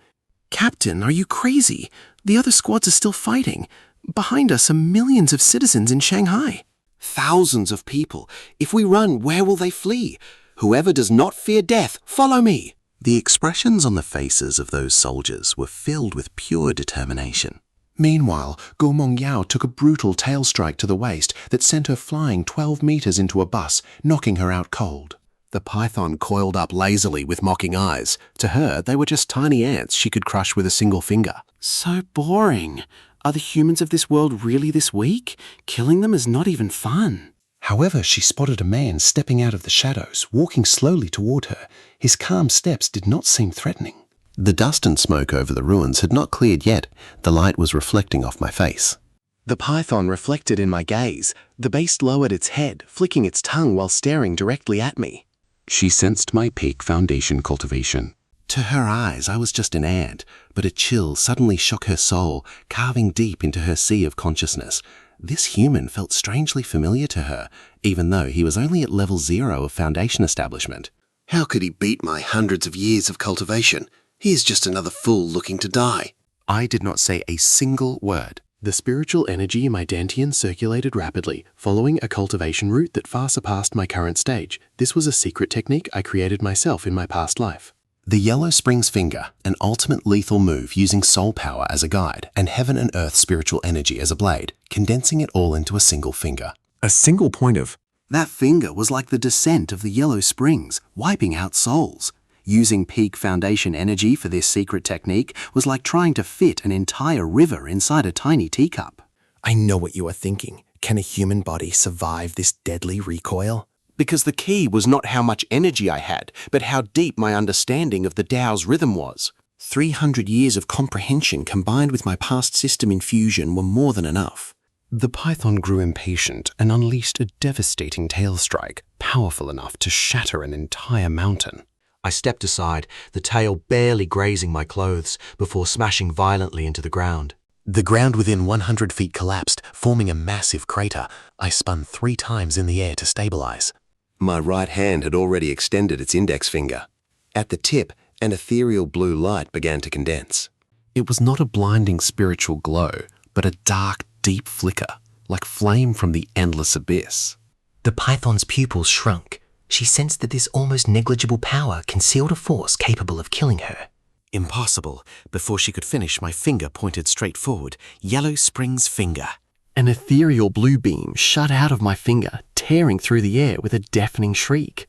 Captain, are you crazy? The other squads are still fighting. Behind us are millions of citizens in Shanghai. Thousands of people. If we run, where will they flee? Whoever does not fear death, follow me. The expressions on the faces of those soldiers were filled with pure determination. Meanwhile, Go Mong Yao took a brutal tail strike to the waist that sent her flying 12 meters into a bus, knocking her out cold. The python coiled up lazily with mocking eyes. To her, they were just tiny ants she could crush with a single finger. So boring. Are the humans of this world really this weak? Killing them is not even fun. However, she spotted a man stepping out of the shadows, walking slowly toward her. His calm steps did not seem threatening. The dust and smoke over the ruins had not cleared yet. The light was reflecting off my face. The python reflected in my gaze. The beast lowered its head, flicking its tongue while staring directly at me. She sensed my peak foundation cultivation. To her eyes, I was just an ant, but a chill suddenly shook her soul, carving deep into her sea of consciousness. This human felt strangely familiar to her, even though he was only at level 0 of foundation establishment. How could he beat my hundreds of years of cultivation? He is just another fool looking to die. I did not say a single word. The spiritual energy in my dantian circulated rapidly, following a cultivation route that far surpassed my current stage. This was a secret technique I created myself in my past life. The Yellow Springs Finger, an ultimate lethal move using soul power as a guide and heaven and earth spiritual energy as a blade, condensing it all into a single finger. A single point of... That finger was like the descent of the Yellow Springs, wiping out souls. Using peak foundation energy for this secret technique was like trying to fit an entire river inside a tiny teacup. I know what you are thinking. Can a human body survive this deadly recoil? Because the key was not how much energy I had, but how deep my understanding of the Tao's rhythm was. 300 years of comprehension combined with my past system infusion were more than enough. The python grew impatient and unleashed a devastating tail strike, powerful enough to shatter an entire mountain. I stepped aside, the tail barely grazing my clothes, before smashing violently into the ground. The ground within 100 feet collapsed, forming a massive crater. I spun 3 times in the air to stabilize. My right hand had already extended its index finger. At the tip, an ethereal blue light began to condense. It was not a blinding spiritual glow, but a dark, deep flicker, like flame from the endless abyss. The python's pupils shrunk. She sensed that this almost negligible power concealed a force capable of killing her. Impossible. Before she could finish, my finger pointed straight forward. Yellow Springs Finger. An ethereal blue beam shot out of my finger, tearing through the air with a deafening shriek.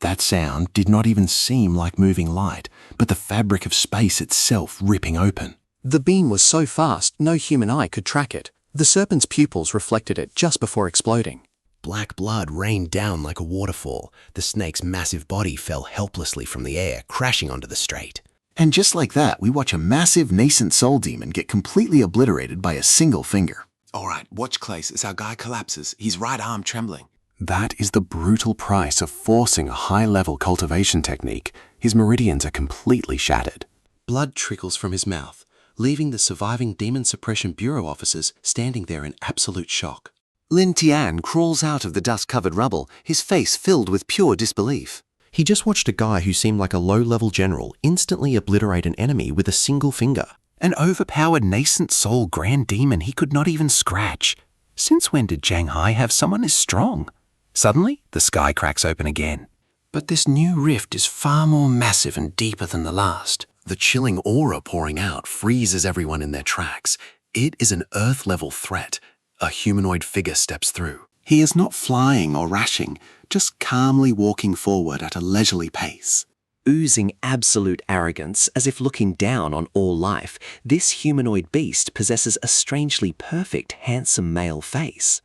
That sound did not even seem like moving light, but the fabric of space itself ripping open. The beam was so fast, no human eye could track it. The serpent's pupils reflected it just before exploding. Black blood rained down like a waterfall. The snake's massive body fell helplessly from the air, crashing onto the straight. And just like that, we watch a massive nascent soul demon get completely obliterated by a single finger. All right, watch Clace as our guy collapses, his right arm trembling. That is the brutal price of forcing a high-level cultivation technique. His meridians are completely shattered. Blood trickles from his mouth, leaving the surviving Demon Suppression Bureau officers standing there in absolute shock. Lin Tian crawls out of the dust-covered rubble, his face filled with pure disbelief. He just watched a guy who seemed like a low-level general instantly obliterate an enemy with a single finger. An overpowered nascent soul grand demon he could not even scratch. Since when did Shanghai have someone as strong? Suddenly, the sky cracks open again. But this new rift is far more massive and deeper than the last. The chilling aura pouring out freezes everyone in their tracks. It is an Earth-level threat. A humanoid figure steps through. He is not flying or rashing, just calmly walking forward at a leisurely pace. Oozing absolute arrogance, as if looking down on all life, this humanoid beast possesses a strangely perfect, handsome male face.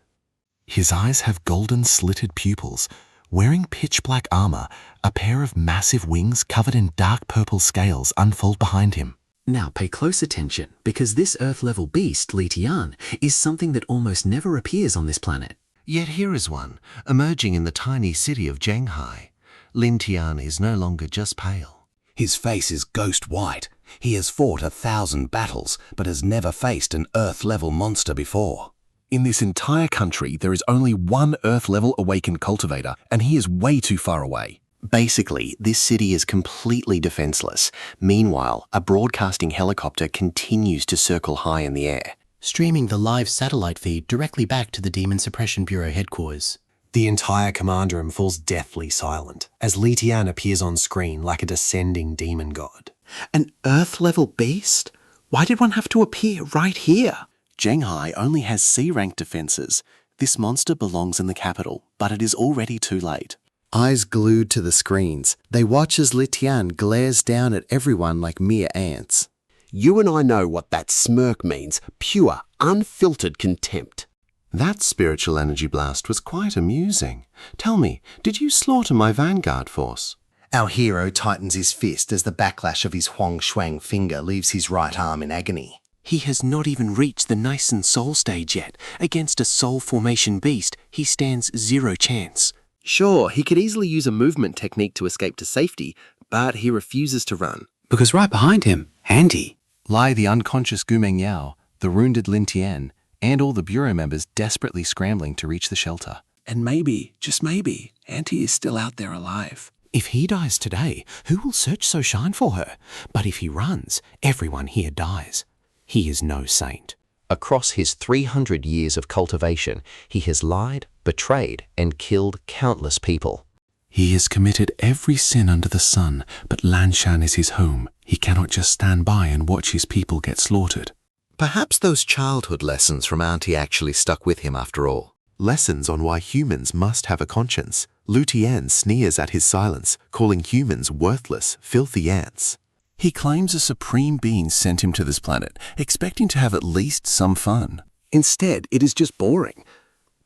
His eyes have golden slitted pupils. Wearing pitch-black armor, a pair of massive wings covered in dark purple scales unfold behind him. Now pay close attention, because this Earth-level beast, Li Tian, is something that almost never appears on this planet. Yet here is one, emerging in the tiny city of Shanghai. Lin Tian is no longer just pale. His face is ghost white. He has fought 1,000 battles, but has never faced an Earth-level monster before. In this entire country, there is only one Earth-level awakened cultivator, and he is way too far away. Basically, this city is completely defenseless. Meanwhile, a broadcasting helicopter continues to circle high in the air, streaming the live satellite feed directly back to the Demon Suppression Bureau headquarters. The entire command room falls deathly silent as Li Tian appears on screen like a descending demon god. An Earth-level beast? Why did one have to appear right here? Shanghai only has C-rank defenses. This monster belongs in the capital, but it is already too late. Eyes glued to the screens, they watch as Li Tian glares down at everyone like mere ants. You and I know what that smirk means. Pure, unfiltered contempt. That spiritual energy blast was quite amusing. Tell me, did you slaughter my vanguard force? Our hero tightens his fist as the backlash of his Huang Shuang finger leaves his right arm in agony. He has not even reached the nascent soul stage yet. Against a soul formation beast, he stands 0 chance. Sure, he could easily use a movement technique to escape to safety, but he refuses to run. Because right behind him, Andy, lie the unconscious Gu Mengyao, the wounded Lin Tian, and all the Bureau members desperately scrambling to reach the shelter. And maybe, just maybe, Auntie is still out there alive. If he dies today, who will search so shine for her? But if he runs, everyone here dies. He is no saint. Across his 300 years of cultivation, he has lied, betrayed, and killed countless people. He has committed every sin under the sun, but Lanshan is his home. He cannot just stand by and watch his people get slaughtered. Perhaps those childhood lessons from Auntie actually stuck with him after all. Lessons on why humans must have a conscience. Lu Tian sneers at his silence, calling humans worthless, filthy ants. He claims a supreme being sent him to this planet, expecting to have at least some fun. Instead, it is just boring.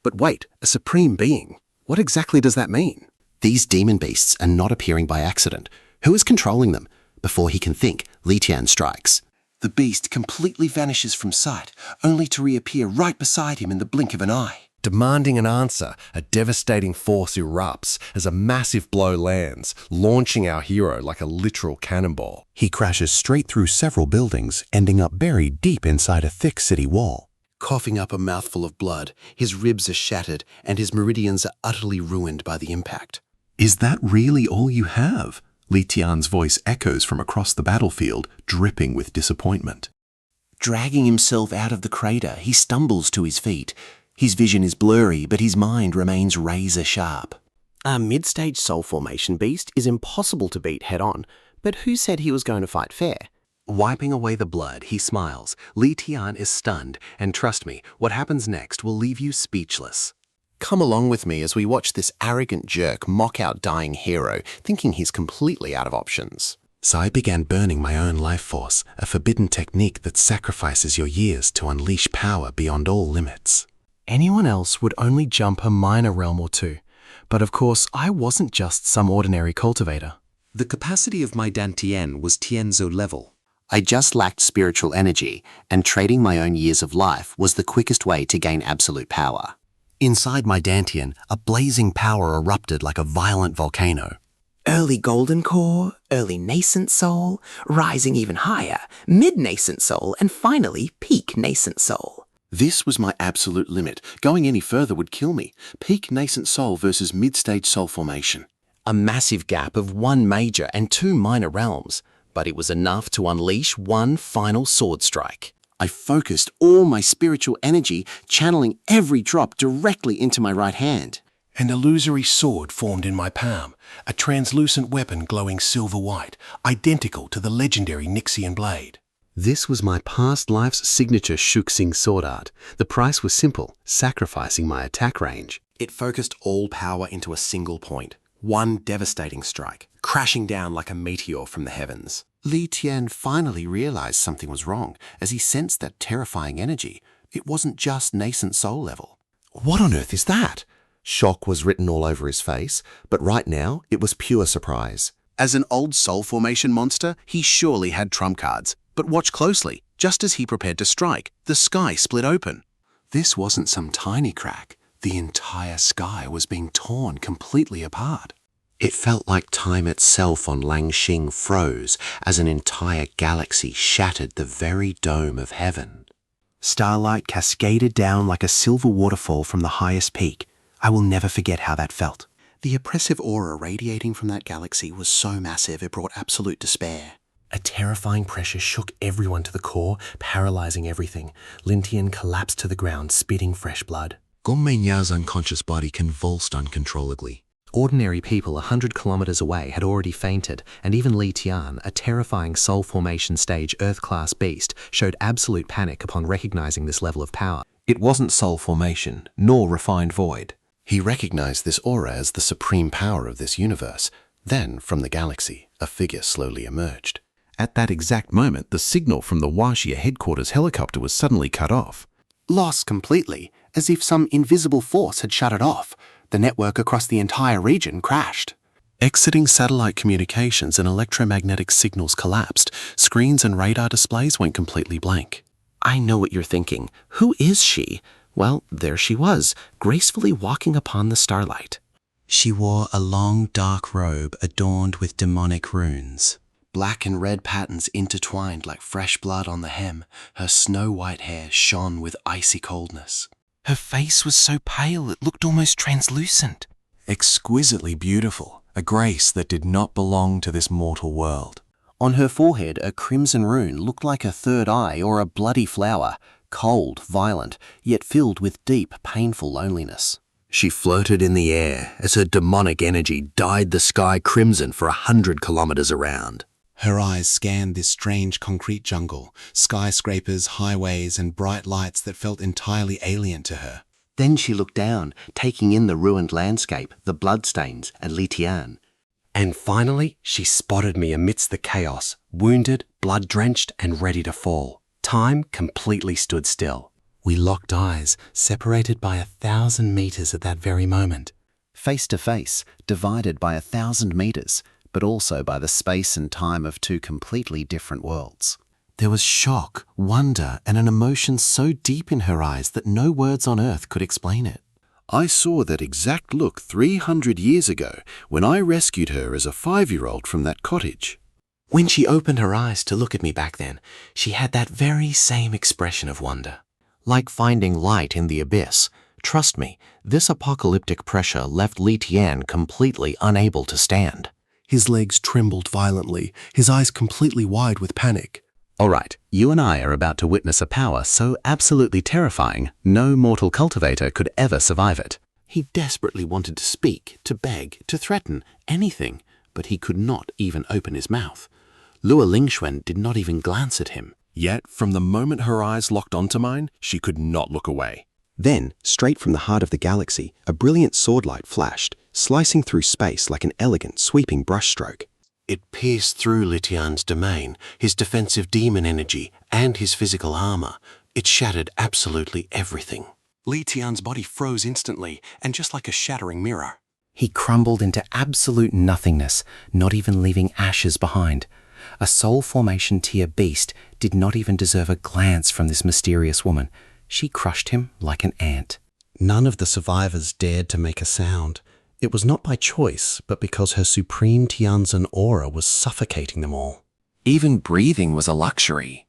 But wait, a supreme being? What exactly does that mean? These demon beasts are not appearing by accident. Who is controlling them? Before he can think, Li Tian strikes. The beast completely vanishes from sight, only to reappear right beside him in the blink of an eye. Demanding an answer, a devastating force erupts as a massive blow lands, launching our hero like a literal cannonball. He crashes straight through several buildings, ending up buried deep inside a thick city wall. Coughing up a mouthful of blood, his ribs are shattered and his meridians are utterly ruined by the impact. Is that really all you have? Li Tian's voice echoes from across the battlefield, dripping with disappointment. Dragging himself out of the crater, he stumbles to his feet. His vision is blurry, but his mind remains razor sharp. A mid-stage soul formation beast is impossible to beat head-on, but who said he was going to fight fair? Wiping away the blood, he smiles. Li Tian is stunned, and trust me, what happens next will leave you speechless. Come along with me as we watch this arrogant jerk mock our dying hero, thinking he's completely out of options. So I began burning my own life force, a forbidden technique that sacrifices your years to unleash power beyond all limits. Anyone else would only jump a minor realm or two, but of course I wasn't just some ordinary cultivator. The capacity of my Dantian was Tianzo level. I just lacked spiritual energy, and trading my own years of life was the quickest way to gain absolute power. Inside my Dantian, a blazing power erupted like a violent volcano. Early golden core, early nascent soul, rising even higher, mid-nascent soul, and finally peak nascent soul. This was my absolute limit. Going any further would kill me. Peak nascent soul versus mid-stage soul formation. A massive gap of one major and two minor realms, but it was enough to unleash one final sword strike. I focused all my spiritual energy, channeling every drop directly into my right hand. An illusory sword formed in my palm, a translucent weapon glowing silver white, identical to the legendary Nixian blade. This was my past life's signature Shuxing sword art. The price was simple, sacrificing my attack range. It focused all power into a single point. One devastating strike, crashing down like a meteor from the heavens. Li Tian finally realized something was wrong as he sensed that terrifying energy. It wasn't just nascent soul level. What on earth is that? Shock was written all over his face, but right now it was pure surprise. As an old soul formation monster, he surely had trump cards. But watch closely. Just as he prepared to strike, the sky split open. This wasn't some tiny crack. The entire sky was being torn completely apart. It felt like time itself on Langxing froze as an entire galaxy shattered the very dome of heaven. Starlight cascaded down like a silver waterfall from the highest peak. I will never forget how that felt. The oppressive aura radiating from that galaxy was so massive it brought absolute despair. A terrifying pressure shook everyone to the core, paralyzing everything. Lin Tian collapsed to the ground, spitting fresh blood. Gong Mengya's unconscious body convulsed uncontrollably. Ordinary people 100 kilometers away had already fainted, and even Li Tian, a terrifying soul formation stage Earth-class beast, showed absolute panic upon recognizing this level of power. It wasn't soul formation, nor refined void. He recognized this aura as the supreme power of this universe. Then, from the galaxy, a figure slowly emerged. At that exact moment, the signal from the Waxia headquarters helicopter was suddenly cut off. Lost completely, as if some invisible force had shut it off. The network across the entire region crashed. Exiting satellite communications and electromagnetic signals collapsed. Screens and radar displays went completely blank. I know what you're thinking. Who is she? Well, there she was, gracefully walking upon the starlight. She wore a long dark robe adorned with demonic runes. Black and red patterns intertwined like fresh blood on the hem. Her snow-white hair shone with icy coldness. Her face was so pale it looked almost translucent. Exquisitely beautiful, a grace that did not belong to this mortal world. On her forehead, a crimson rune looked like a third eye or a bloody flower, cold, violent, yet filled with deep, painful loneliness. She floated in the air as her demonic energy dyed the sky crimson for 100 kilometers around. Her eyes scanned this strange concrete jungle, skyscrapers, highways, and bright lights that felt entirely alien to her. Then she looked down, taking in the ruined landscape, the bloodstains, and Li Tian. And finally, she spotted me amidst the chaos, wounded, blood-drenched, and ready to fall. Time completely stood still. We locked eyes, separated by 1,000 meters at that very moment. Face to face, divided by 1,000 meters, but also by the space and time of two completely different worlds. There was shock, wonder, and an emotion so deep in her eyes that no words on earth could explain it. I saw that exact look 300 years ago when I rescued her as a 5-year-old from that cottage. When she opened her eyes to look at me back then, she had that very same expression of wonder. Like finding light in the abyss, trust me, this apocalyptic pressure left Li Tian completely unable to stand. His legs trembled violently, his eyes completely wide with panic. All right, you and I are about to witness a power so absolutely terrifying, no mortal cultivator could ever survive it. He desperately wanted to speak, to beg, to threaten, anything, but he could not even open his mouth. Luo Lingxuan did not even glance at him. Yet, from the moment her eyes locked onto mine, she could not look away. Then, straight from the heart of the galaxy, a brilliant swordlight flashed, slicing through space like an elegant, sweeping brushstroke. It pierced through Li Tian's domain, his defensive demon energy, and his physical armor. It shattered absolutely everything. Li Tian's body froze instantly, and just like a shattering mirror. He crumbled into absolute nothingness, not even leaving ashes behind. A soul formation tier beast did not even deserve a glance from this mysterious woman. She crushed him like an ant. None of the survivors dared to make a sound. It was not by choice, but because her supreme Tianzhen aura was suffocating them all. Even breathing was a luxury.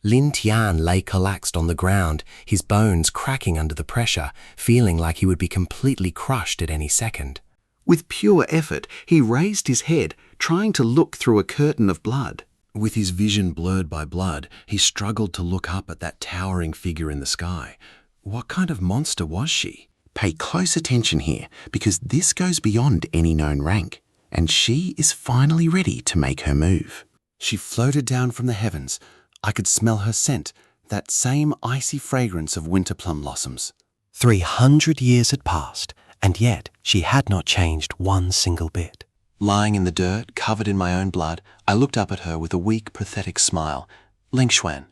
Lin Tian lay collapsed on the ground, his bones cracking under the pressure, feeling like he would be completely crushed at any second. With pure effort, he raised his head, trying to look through a curtain of blood. With his vision blurred by blood, he struggled to look up at that towering figure in the sky. What kind of monster was she? Pay close attention here, because this goes beyond any known rank, and she is finally ready to make her move. She floated down from the heavens. I could smell her scent, that same icy fragrance of winter plum blossoms. 300 years had passed, and yet she had not changed one single bit. Lying in the dirt, covered in my own blood, I looked up at her with a weak, pathetic smile. Lingxuan.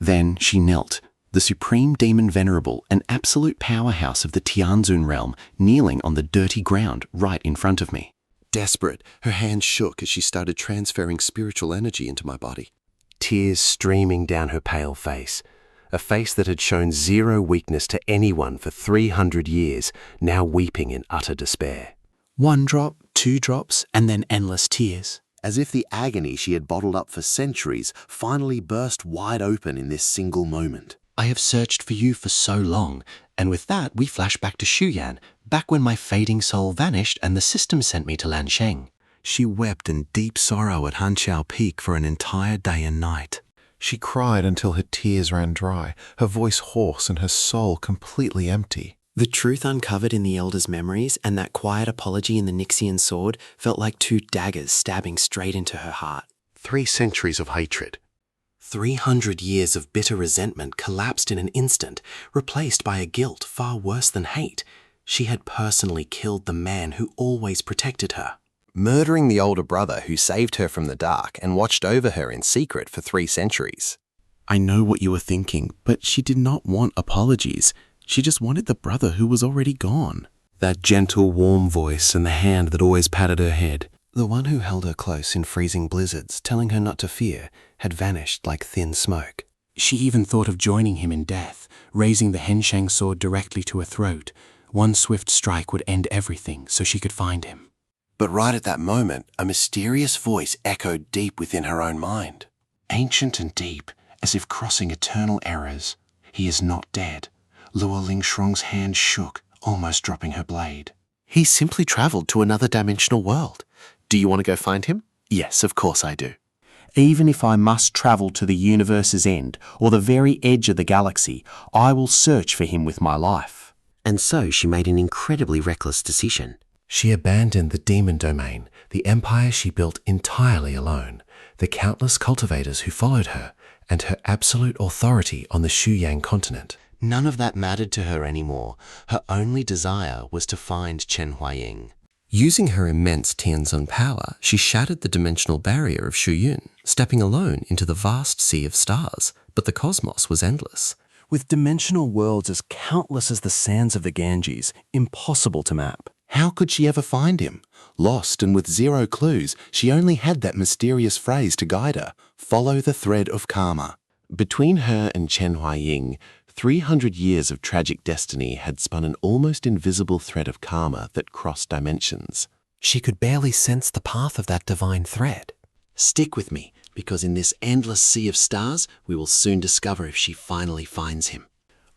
Then she knelt, the supreme demon venerable, an absolute powerhouse of the Tianzun realm, kneeling on the dirty ground right in front of me. Desperate, her hands shook as she started transferring spiritual energy into my body. Tears streaming down her pale face. A face that had shown zero weakness to anyone for 300 years, now weeping in utter despair. 1 drop, 2 drops, and then endless tears. As if the agony she had bottled up for centuries finally burst wide open in this single moment. I have searched for you for so long, and with that we flash back to Shuyan, back when my fading soul vanished and the system sent me to Lansheng. She wept in deep sorrow at Hanqiao Peak for an entire day and night. She cried until her tears ran dry, her voice hoarse and her soul completely empty. The truth uncovered in the Elder's memories and that quiet apology in the Nixian sword felt like 2 daggers stabbing straight into her heart. 3 centuries of hatred. 300 years of bitter resentment collapsed in an instant, replaced by a guilt far worse than hate. She had personally killed the man who always protected her. Murdering the older brother who saved her from the dark and watched over her in secret for 3 centuries. I know what you were thinking, but she did not want apologies. She just wanted the brother who was already gone. That gentle, warm voice and the hand that always patted her head. The one who held her close in freezing blizzards, telling her not to fear, had vanished like thin smoke. She even thought of joining him in death, raising the Henshang sword directly to her throat. One swift strike would end everything so she could find him. But right at that moment, a mysterious voice echoed deep within her own mind. Ancient and deep, as if crossing eternal eras. He is not dead. Luo Lingxuang's hand shook, almost dropping her blade. He simply traveled to another dimensional world. Do you want to go find him? Yes, of course I do. Even if I must travel to the universe's end or the very edge of the galaxy, I will search for him with my life. And so she made an incredibly reckless decision. She abandoned the demon domain, the empire she built entirely alone, the countless cultivators who followed her, and her absolute authority on the Shuyang continent. None of that mattered to her anymore. Her only desire was to find Chen Huaying. Using her immense Tianzun power, she shattered the dimensional barrier of Shuyun, stepping alone into the vast sea of stars. But the cosmos was endless. With dimensional worlds as countless as the sands of the Ganges, impossible to map. How could she ever find him? Lost and with zero clues, she only had that mysterious phrase to guide her: follow the thread of karma. Between her and Chen Huaying, 300 years of tragic destiny had spun an almost invisible thread of karma that crossed dimensions. She could barely sense the path of that divine thread. Stick with me, because in this endless sea of stars, we will soon discover if she finally finds him.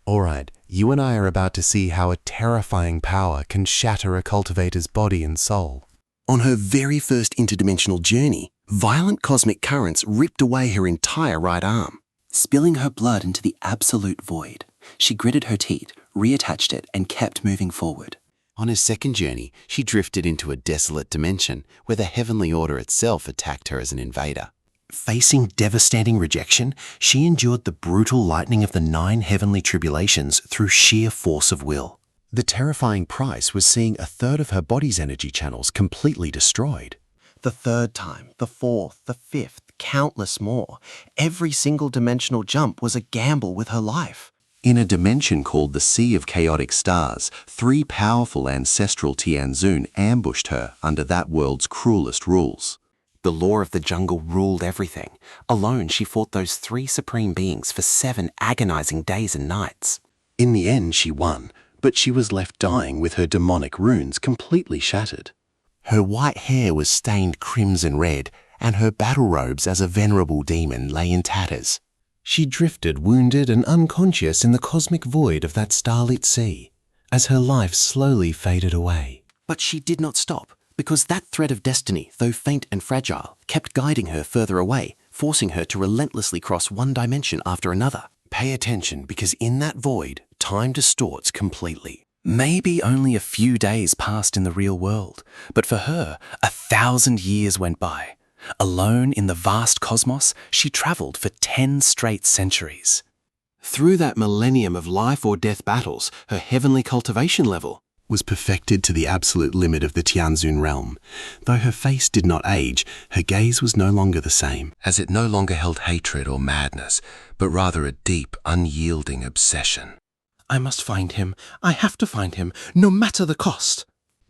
All right, you and I are about to see how a terrifying power can shatter a cultivator's body and soul. On her very first interdimensional journey, violent cosmic currents ripped away her entire right arm. Spilling her blood into the absolute void, she gritted her teeth, reattached it, and kept moving forward. On her second journey, she drifted into a desolate dimension where the heavenly order itself attacked her as an invader. Facing devastating rejection, she endured the brutal lightning of the 9 heavenly tribulations through sheer force of will. The terrifying price was seeing a third of her body's energy channels completely destroyed. The third time, the fourth, the fifth, countless more. Every single dimensional jump was a gamble with her life. In a dimension called the Sea of Chaotic Stars, 3 powerful ancestral Tianzun ambushed her under that world's cruelest rules. The law of the jungle ruled everything. Alone, she fought those 3 supreme beings for 7 agonizing days and nights. In the end, she won, but she was left dying with her demonic runes completely shattered. Her white hair was stained crimson red, and her battle robes as a venerable demon lay in tatters. She drifted wounded and unconscious in the cosmic void of that starlit sea, as her life slowly faded away. But she did not stop, because that thread of destiny, though faint and fragile, kept guiding her further away, forcing her to relentlessly cross one dimension after another. Pay attention, because in that void, time distorts completely. Maybe only a few days passed in the real world, but for her, 1,000 years went by. Alone in the vast cosmos, she traveled for 10 straight centuries. Through that millennium of life or death battles, her heavenly cultivation level was perfected to the absolute limit of the Tianzun realm. Though her face did not age, her gaze was no longer the same, as it no longer held hatred or madness, but rather a deep, unyielding obsession. I must find him. I have to find him, no matter the cost.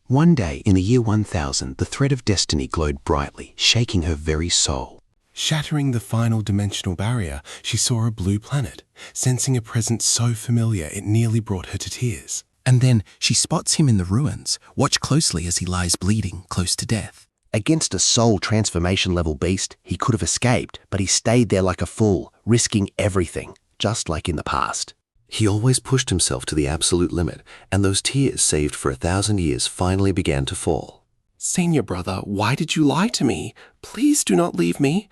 One day in the year 1000, the thread of destiny glowed brightly, shaking her very soul. Shattering the final dimensional barrier, she saw a blue planet, sensing a presence so familiar it nearly brought her to tears. And then she spots him in the ruins. Watch closely as he lies bleeding, close to death. Against a soul transformation level beast, he could have escaped, but he stayed there like a fool, risking everything, just like in the past. He always pushed himself to the absolute limit, and those tears saved for 1,000 years finally began to fall. Senior brother, why did you lie to me? Please do not leave me.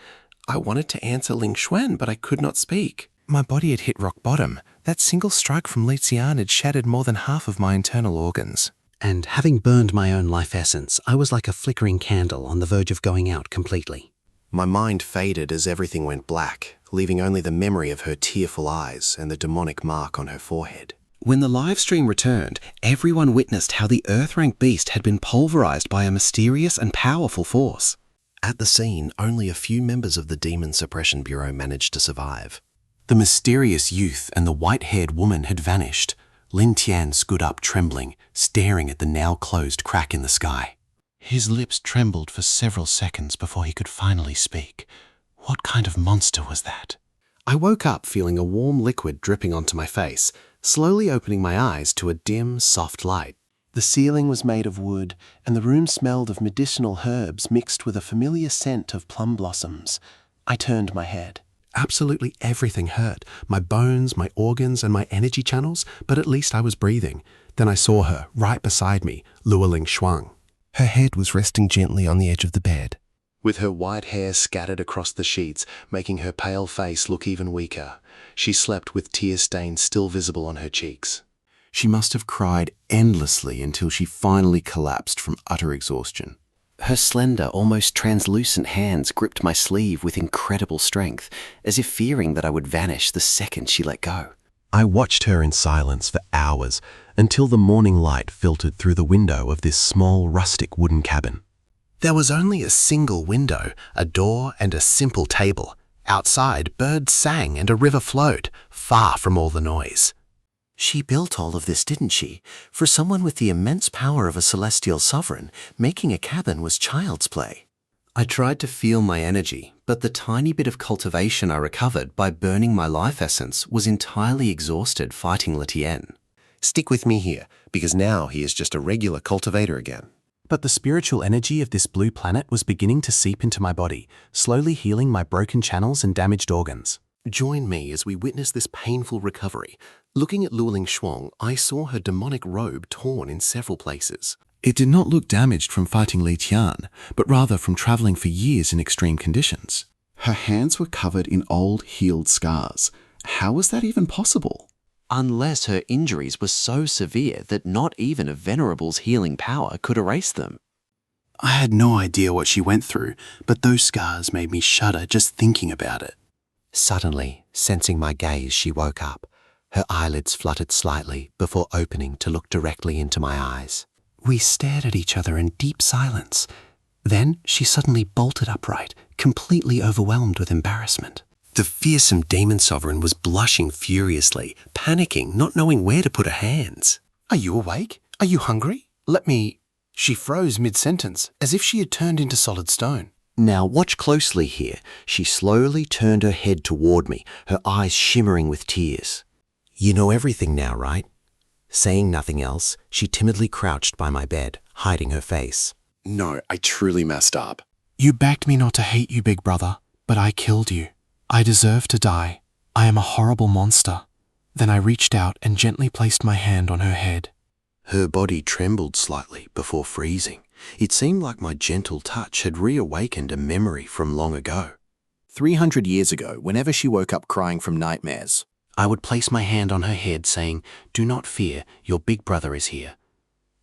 I wanted to answer Ling Xuan, but I could not speak. My body had hit rock bottom. That single strike from Li Xian had shattered more than half of my internal organs. And having burned my own life essence, I was like a flickering candle on the verge of going out completely. My mind faded as everything went black, leaving only the memory of her tearful eyes and the demonic mark on her forehead. When the live stream returned, everyone witnessed how the Earth-rank beast had been pulverized by a mysterious and powerful force. At the scene, only a few members of the Demon Suppression Bureau managed to survive. The mysterious youth and the white-haired woman had vanished. Lin Tian stood up trembling, staring at the now-closed crack in the sky. His lips trembled for several seconds before he could finally speak. What kind of monster was that? I woke up feeling a warm liquid dripping onto my face, slowly opening my eyes to a dim, soft light. The ceiling was made of wood, and the room smelled of medicinal herbs mixed with a familiar scent of plum blossoms. I turned my head. Absolutely everything hurt. My bones, my organs, and my energy channels, but at least I was breathing. Then I saw her, right beside me, Luoling Shuang. Her head was resting gently on the edge of the bed. with her white hair scattered across the sheets, making her pale face look even weaker. She slept with tear stains still visible on her cheeks. She must have cried endlessly until she finally collapsed from utter exhaustion. Her slender, almost translucent hands gripped my sleeve with incredible strength, as if fearing that I would vanish the second she let go. I watched her in silence for hours until the morning light filtered through the window of this small rustic wooden cabin. There was only a single window, a door and a simple table. Outside, birds sang and a river flowed, far from all the noise. She built all of this, didn't she? For someone with the immense power of a celestial sovereign, making a cabin was child's play. I tried to feel my energy, but the tiny bit of cultivation I recovered by burning my life essence was entirely exhausted fighting Letienne. Stick with me here, because now he is just a regular cultivator again. But the spiritual energy of this blue planet was beginning to seep into my body, slowly healing my broken channels and damaged organs. Join me as we witness this painful recovery. Looking at Luling Shuang, I saw her demonic robe torn in several places. It did not look damaged from fighting Li Tian, but rather from traveling for years in extreme conditions. Her hands were covered in old, healed scars. How was that even possible? Unless her injuries were so severe that not even a venerable's healing power could erase them. I had no idea what she went through, but those scars made me shudder just thinking about it. Suddenly, sensing my gaze, she woke up. Her eyelids fluttered slightly before opening to look directly into my eyes. We stared at each other in deep silence. Then she suddenly bolted upright, completely overwhelmed with embarrassment. The fearsome demon sovereign was blushing furiously, panicking, not knowing where to put her hands. Are you awake? Are you hungry? Let me... She froze mid-sentence, as if she had turned into solid stone. Now watch closely here. She slowly turned her head toward me, her eyes shimmering with tears. You know everything now, right? Saying nothing else, she timidly crouched by my bed, hiding her face. No, I truly messed up. You begged me not to hate you, big brother, but I killed you. I deserve to die. I am a horrible monster. Then I reached out and gently placed my hand on her head. Her body trembled slightly before freezing. It seemed like my gentle touch had reawakened a memory from long ago. 300 years ago, whenever she woke up crying from nightmares, I would place my hand on her head saying, "Do not fear, your big brother is here."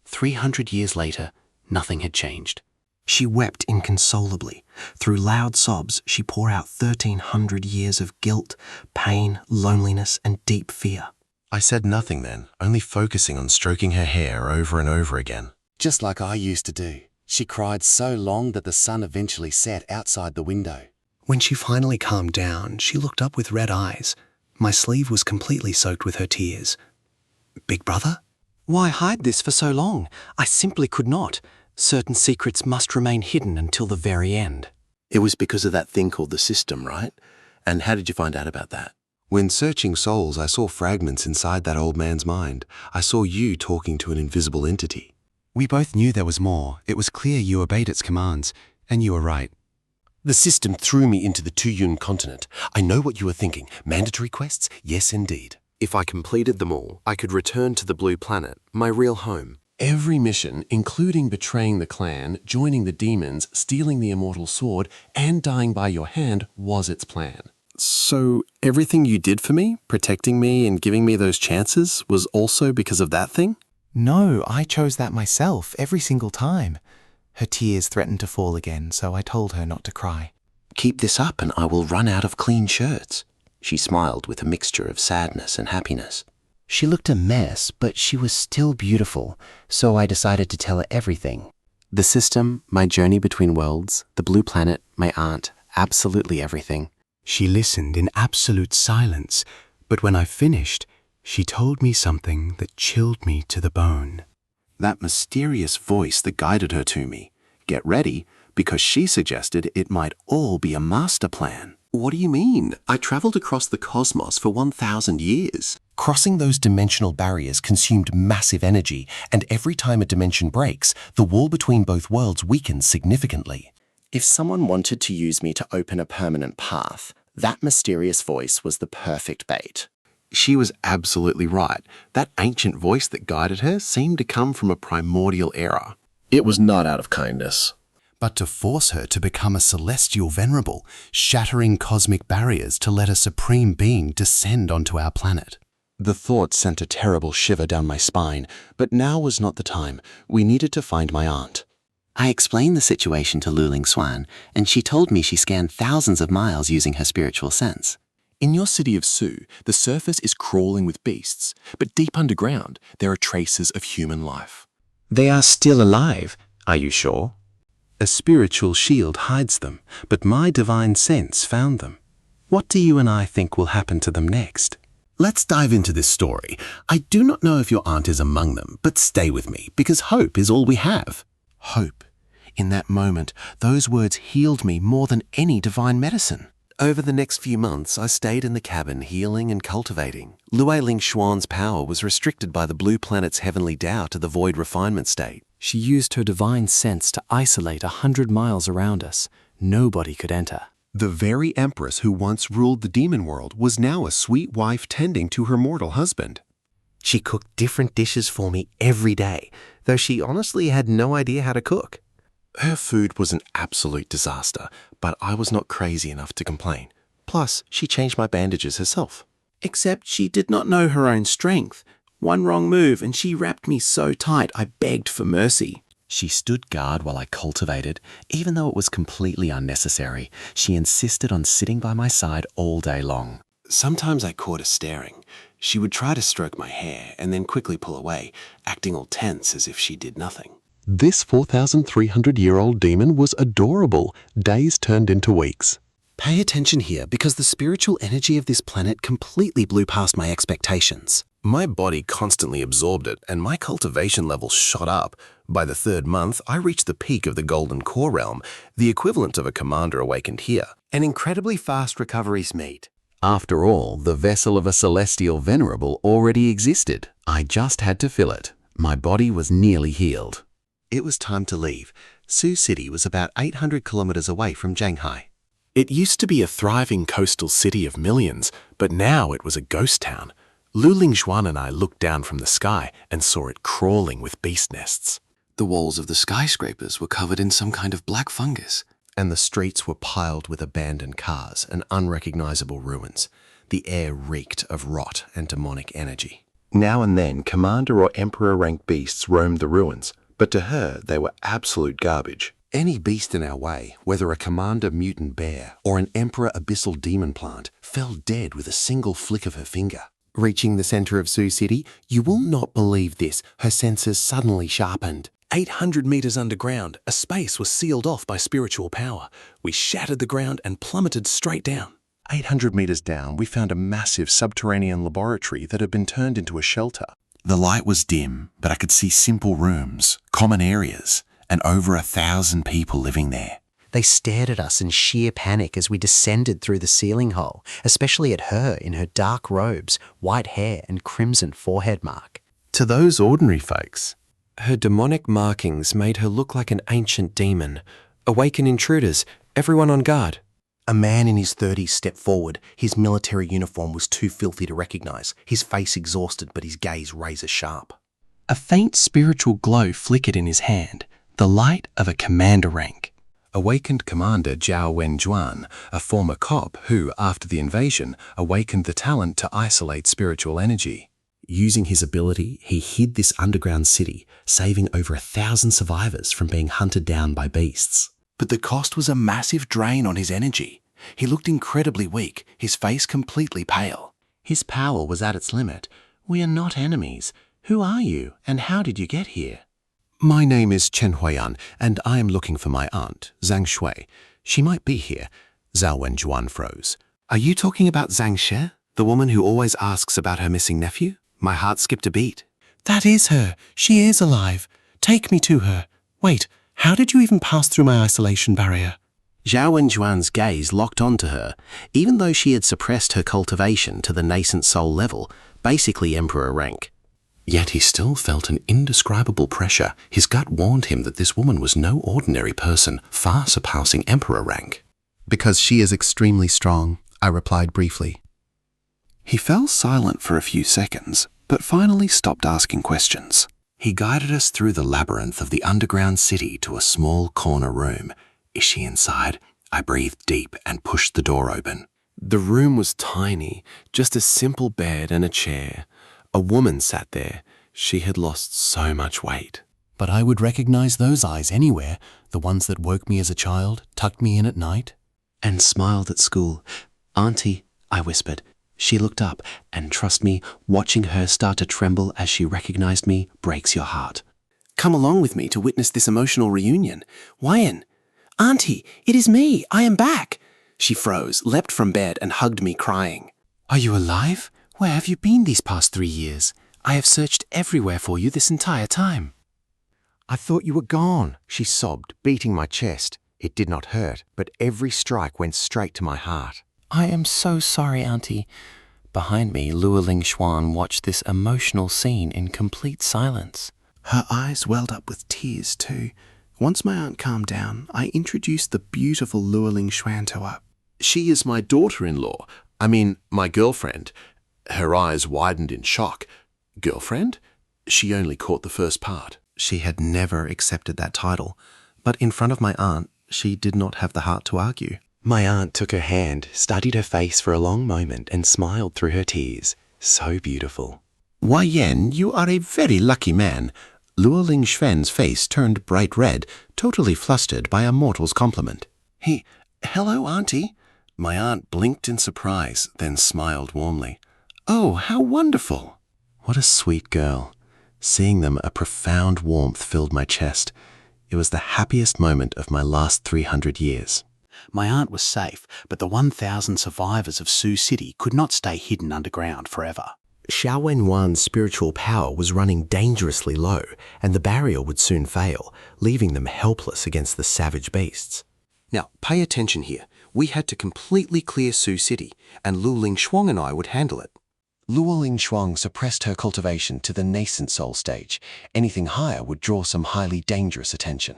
300 years later, nothing had changed. She wept inconsolably. Through loud sobs, she poured out 1,300 years of guilt, pain, loneliness, and deep fear. I said nothing then, only focusing on stroking her hair over and over again. Just like I used to do. She cried so long that the sun eventually set outside the window. When she finally calmed down, she looked up with red eyes. My sleeve was completely soaked with her tears. Big brother? Why hide this for so long? I simply could not. Certain secrets must remain hidden until the very end. It was because of that thing called the system, right? And how did you find out about that? When searching souls, I saw fragments inside that old man's mind. I saw you talking to an invisible entity. We both knew there was more. It was clear you obeyed its commands, and you were right. The system threw me into the Tuyun continent. I know what you were thinking. Mandatory quests? Yes, indeed. If I completed them all, I could return to the Blue Planet, my real home. Every mission, including betraying the clan, joining the demons, stealing the immortal sword, and dying by your hand, was its plan. So everything you did for me, protecting me and giving me those chances, was also because of that thing? No, I chose that myself every single time. Her tears threatened to fall again, so I told her not to cry. Keep this up and I will run out of clean shirts. She smiled with a mixture of sadness and happiness. She looked a mess, but she was still beautiful, so I decided to tell her everything. The system, my journey between worlds, the Blue Planet, my aunt, absolutely everything. She listened in absolute silence, but when I finished, she told me something that chilled me to the bone. That mysterious voice that guided her to me. Get ready, because she suggested it might all be a master plan. What do you mean? I traveled across the cosmos for 1,000 years. Crossing those dimensional barriers consumed massive energy, and every time a dimension breaks, the wall between both worlds weakens significantly. if someone wanted to use me to open a permanent path, that mysterious voice was the perfect bait. She was absolutely right. That ancient voice that guided her seemed to come from a primordial era. It was not out of kindness. but to force her to become a celestial venerable, shattering cosmic barriers to let a supreme being descend onto our planet. The thought sent a terrible shiver down my spine, but now was not the time. We needed to find my aunt. I explained the situation to Luling Xuan, and she told me she scanned thousands of miles using her spiritual sense. In your city of Su, the surface is crawling with beasts, but deep underground, there are traces of human life. They are still alive, are you sure? A spiritual shield hides them, but my divine sense found them. What do you and I think will happen to them next? Let's dive into this story. I do not know if your aunt is among them, but stay with me, because hope is all we have. Hope. In that moment, those words healed me more than any divine medicine. Over the next few months, I stayed in the cabin healing and cultivating. Luei Ling Xuan's power was restricted by the blue planet's heavenly Tao to the void refinement state. She used her divine sense to isolate 100 miles around us. Nobody could enter. The very empress who once ruled the demon world was now a sweet wife tending to her mortal husband. She cooked different dishes for me every day, though she honestly had no idea how to cook. Her food was an absolute disaster, but I was not crazy enough to complain. Plus, she changed my bandages herself. Except she did not know her own strength. One wrong move and she wrapped me so tight I begged for mercy. She stood guard while I cultivated, even though it was completely unnecessary. She insisted on sitting by my side all day long. Sometimes I caught her staring. She would try to stroke my hair and then quickly pull away, acting all tense as if she did nothing. This 4,300-year-old demon was adorable. Days turned into weeks. Pay attention here because the spiritual energy of this planet completely blew past my expectations. My body constantly absorbed it, and my cultivation levels shot up. By the 3rd month, I reached the peak of the Golden Core realm, the equivalent of a commander awakened here. An incredibly fast recovery's meet. After all, the vessel of a celestial venerable already existed. I just had to fill it. My body was nearly healed. It was time to leave. Sioux City was about 800 kilometers away from Shanghai. It used to be a thriving coastal city of millions, but now it was a ghost town. Lu Lingxuan and I looked down from the sky and saw it crawling with beast nests. The walls of the skyscrapers were covered in some kind of black fungus. And the streets were piled with abandoned cars and unrecognizable ruins. The air reeked of rot and demonic energy. Now and then, commander or emperor-rank beasts roamed the ruins, but to her, they were absolute garbage. Any beast in our way, whether a commander mutant bear or an emperor abyssal demon plant, fell dead with a single flick of her finger. Reaching the center of Sioux City, you will not believe this, her senses suddenly sharpened. 800 meters underground, a space was sealed off by spiritual power. We shattered the ground and plummeted straight down. 800 meters down, we found a massive subterranean laboratory that had been turned into a shelter. The light was dim, but I could see simple rooms, common areas, and over 1,000 people living there. They stared at us in sheer panic as we descended through the ceiling hole, especially at her in her dark robes, white hair, and crimson forehead mark. To those ordinary folks, her demonic markings made her look like an ancient demon. Awaken intruders, everyone on guard. A man in his 30s stepped forward. His military uniform was too filthy to recognize, his face exhausted but his gaze razor sharp. A faint spiritual glow flickered in his hand, the light of a commander rank. Awakened Commander Zhao Wenjuan, a former cop who, after the invasion, awakened the talent to isolate spiritual energy. Using his ability, he hid this underground city, saving over 1,000 survivors from being hunted down by beasts. But the cost was a massive drain on his energy. He looked incredibly weak, his face completely pale. His power was at its limit. We are not enemies. Who are you, and how did you get here? My name is Chen Huiyan, and I am looking for my aunt, Zhang Shui. She might be here. Zhao Wenjuan froze. Are you talking about Zhang She, the woman who always asks about her missing nephew? My heart skipped a beat. That is her. She is alive. Take me to her. Wait, how did you even pass through my isolation barrier? Zhao Wenjuan's gaze locked onto her. Even though she had suppressed her cultivation to the nascent soul level, basically emperor rank. Yet he still felt an indescribable pressure. His gut warned him that this woman was no ordinary person, far surpassing emperor rank. Because she is extremely strong, I replied briefly. He fell silent for a few seconds, but finally stopped asking questions. He guided us through the labyrinth of the underground city to a small corner room. Is she inside? I breathed deep and pushed the door open. The room was tiny, just a simple bed and a chair. A woman sat there. She had lost so much weight. But I would recognize those eyes anywhere, the ones that woke me as a child, tucked me in at night. And smiled at school. Auntie, I whispered. She looked up, and trust me, watching her start to tremble as she recognized me breaks your heart. Come along with me to witness this emotional reunion. Wayan, Auntie, it is me. I am back. She froze, leapt from bed, and hugged me, crying. Are you alive? Where have you been these past 3 years? I have searched everywhere for you this entire time. I thought you were gone, she sobbed, beating my chest. It did not hurt, but every strike went straight to my heart. I am so sorry, Auntie. Behind me, Luoling Xuan watched this emotional scene in complete silence. Her eyes welled up with tears too. Once my aunt calmed down, I introduced the beautiful Luoling Xuan to her. She is my daughter-in-law. I mean, my girlfriend. Her eyes widened in shock. Girlfriend? She only caught the first part. She had never accepted that title, but in front of my aunt, she did not have the heart to argue. My aunt took her hand, studied her face for a long moment, and smiled through her tears. So beautiful. Why, Yen, you are a very lucky man. Luoling Xuan's face turned bright red, totally flustered by a mortal's compliment. Hello, Auntie. My aunt blinked in surprise, then smiled warmly. Oh, how wonderful. What a sweet girl. Seeing them, a profound warmth filled my chest. It was the happiest moment of my last 300 years. My aunt was safe, but the 1,000 survivors of Sioux City could not stay hidden underground forever. Xiao Wenwan's spiritual power was running dangerously low, and the barrier would soon fail, leaving them helpless against the savage beasts. Now, pay attention here. We had to completely clear Sioux City, and Luoling Xuan and I would handle it. Luoling Xuan suppressed her cultivation to the nascent soul stage. Anything higher would draw some highly dangerous attention.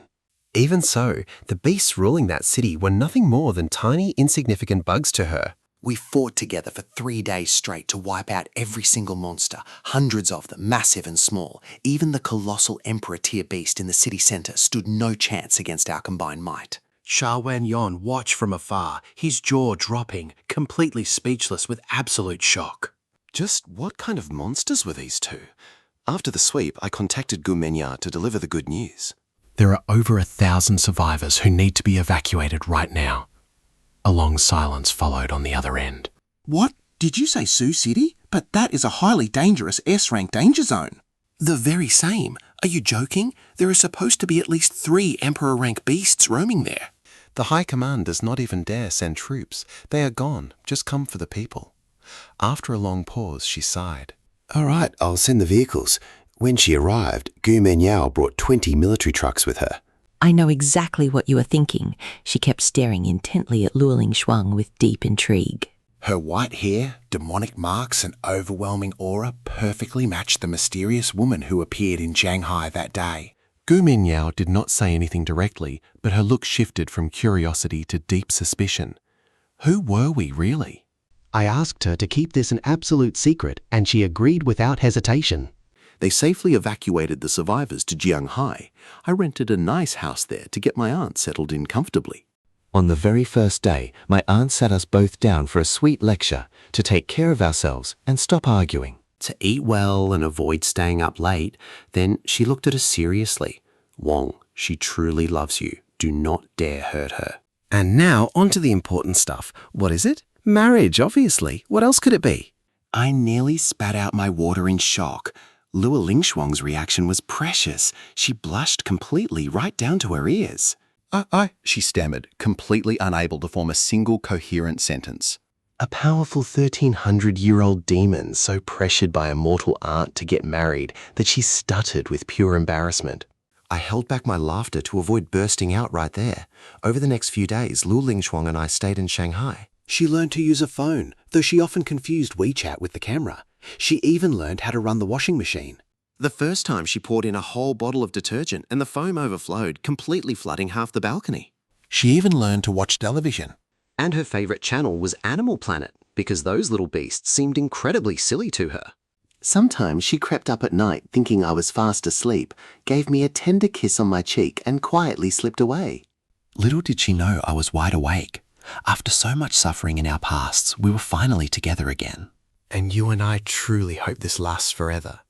Even so, the beasts ruling that city were nothing more than tiny, insignificant bugs to her. We fought together for 3 days straight to wipe out every single monster, hundreds of them, massive and small. Even the colossal Emperor tier beast in the city centre stood no chance against our combined might. Sha Wenyan watched from afar, his jaw dropping, completely speechless with absolute shock. Just what kind of monsters were these two? After the sweep, I contacted Gu Menya to deliver the good news. There are over 1,000 survivors who need to be evacuated right now. A long silence followed on the other end. What? Did you say Sioux City? But that is a highly dangerous S-rank danger zone. The very same. Are you joking? There are supposed to be at least 3 Emperor-rank beasts roaming there. The High Command does not even dare send troops. They are gone. Just come for the people. After a long pause, she sighed. All right, I'll send the vehicles. When she arrived, Gu Menyao brought 20 military trucks with her. I know exactly what you are thinking. She kept staring intently at Luoling Xuan with deep intrigue. Her white hair, demonic marks, and overwhelming aura perfectly matched the mysterious woman who appeared in Shanghai that day. Gu Minyao did not say anything directly, but her look shifted from curiosity to deep suspicion. Who were we, really? I asked her to keep this an absolute secret, and she agreed without hesitation. They safely evacuated the survivors to Jianghai. I rented a nice house there to get my aunt settled in comfortably. On the very first day, my aunt sat us both down for a sweet lecture to take care of ourselves and stop arguing. To eat well and avoid staying up late. Then she looked at us seriously. Wong, she truly loves you. Do not dare hurt her. And now, on to the important stuff. What is it? Marriage, obviously. What else could it be? I nearly spat out my water in shock. Lua Lingshuang's reaction was precious. She blushed completely right down to her ears. She stammered, completely unable to form a single coherent sentence. A powerful 1,300-year-old demon so pressured by a mortal aunt to get married that she stuttered with pure embarrassment. I held back my laughter to avoid bursting out right there. Over the next few days, Lu Lingshuang and I stayed in Shanghai. She learned to use a phone, though she often confused WeChat with the camera. She even learned how to run the washing machine. The first time she poured in a whole bottle of detergent and the foam overflowed, completely flooding half the balcony. She even learned to watch television. And her favourite channel was Animal Planet, because those little beasts seemed incredibly silly to her. Sometimes she crept up at night thinking I was fast asleep, gave me a tender kiss on my cheek and quietly slipped away. Little did she know I was wide awake. After so much suffering in our pasts, we were finally together again. And you and I truly hope this lasts forever.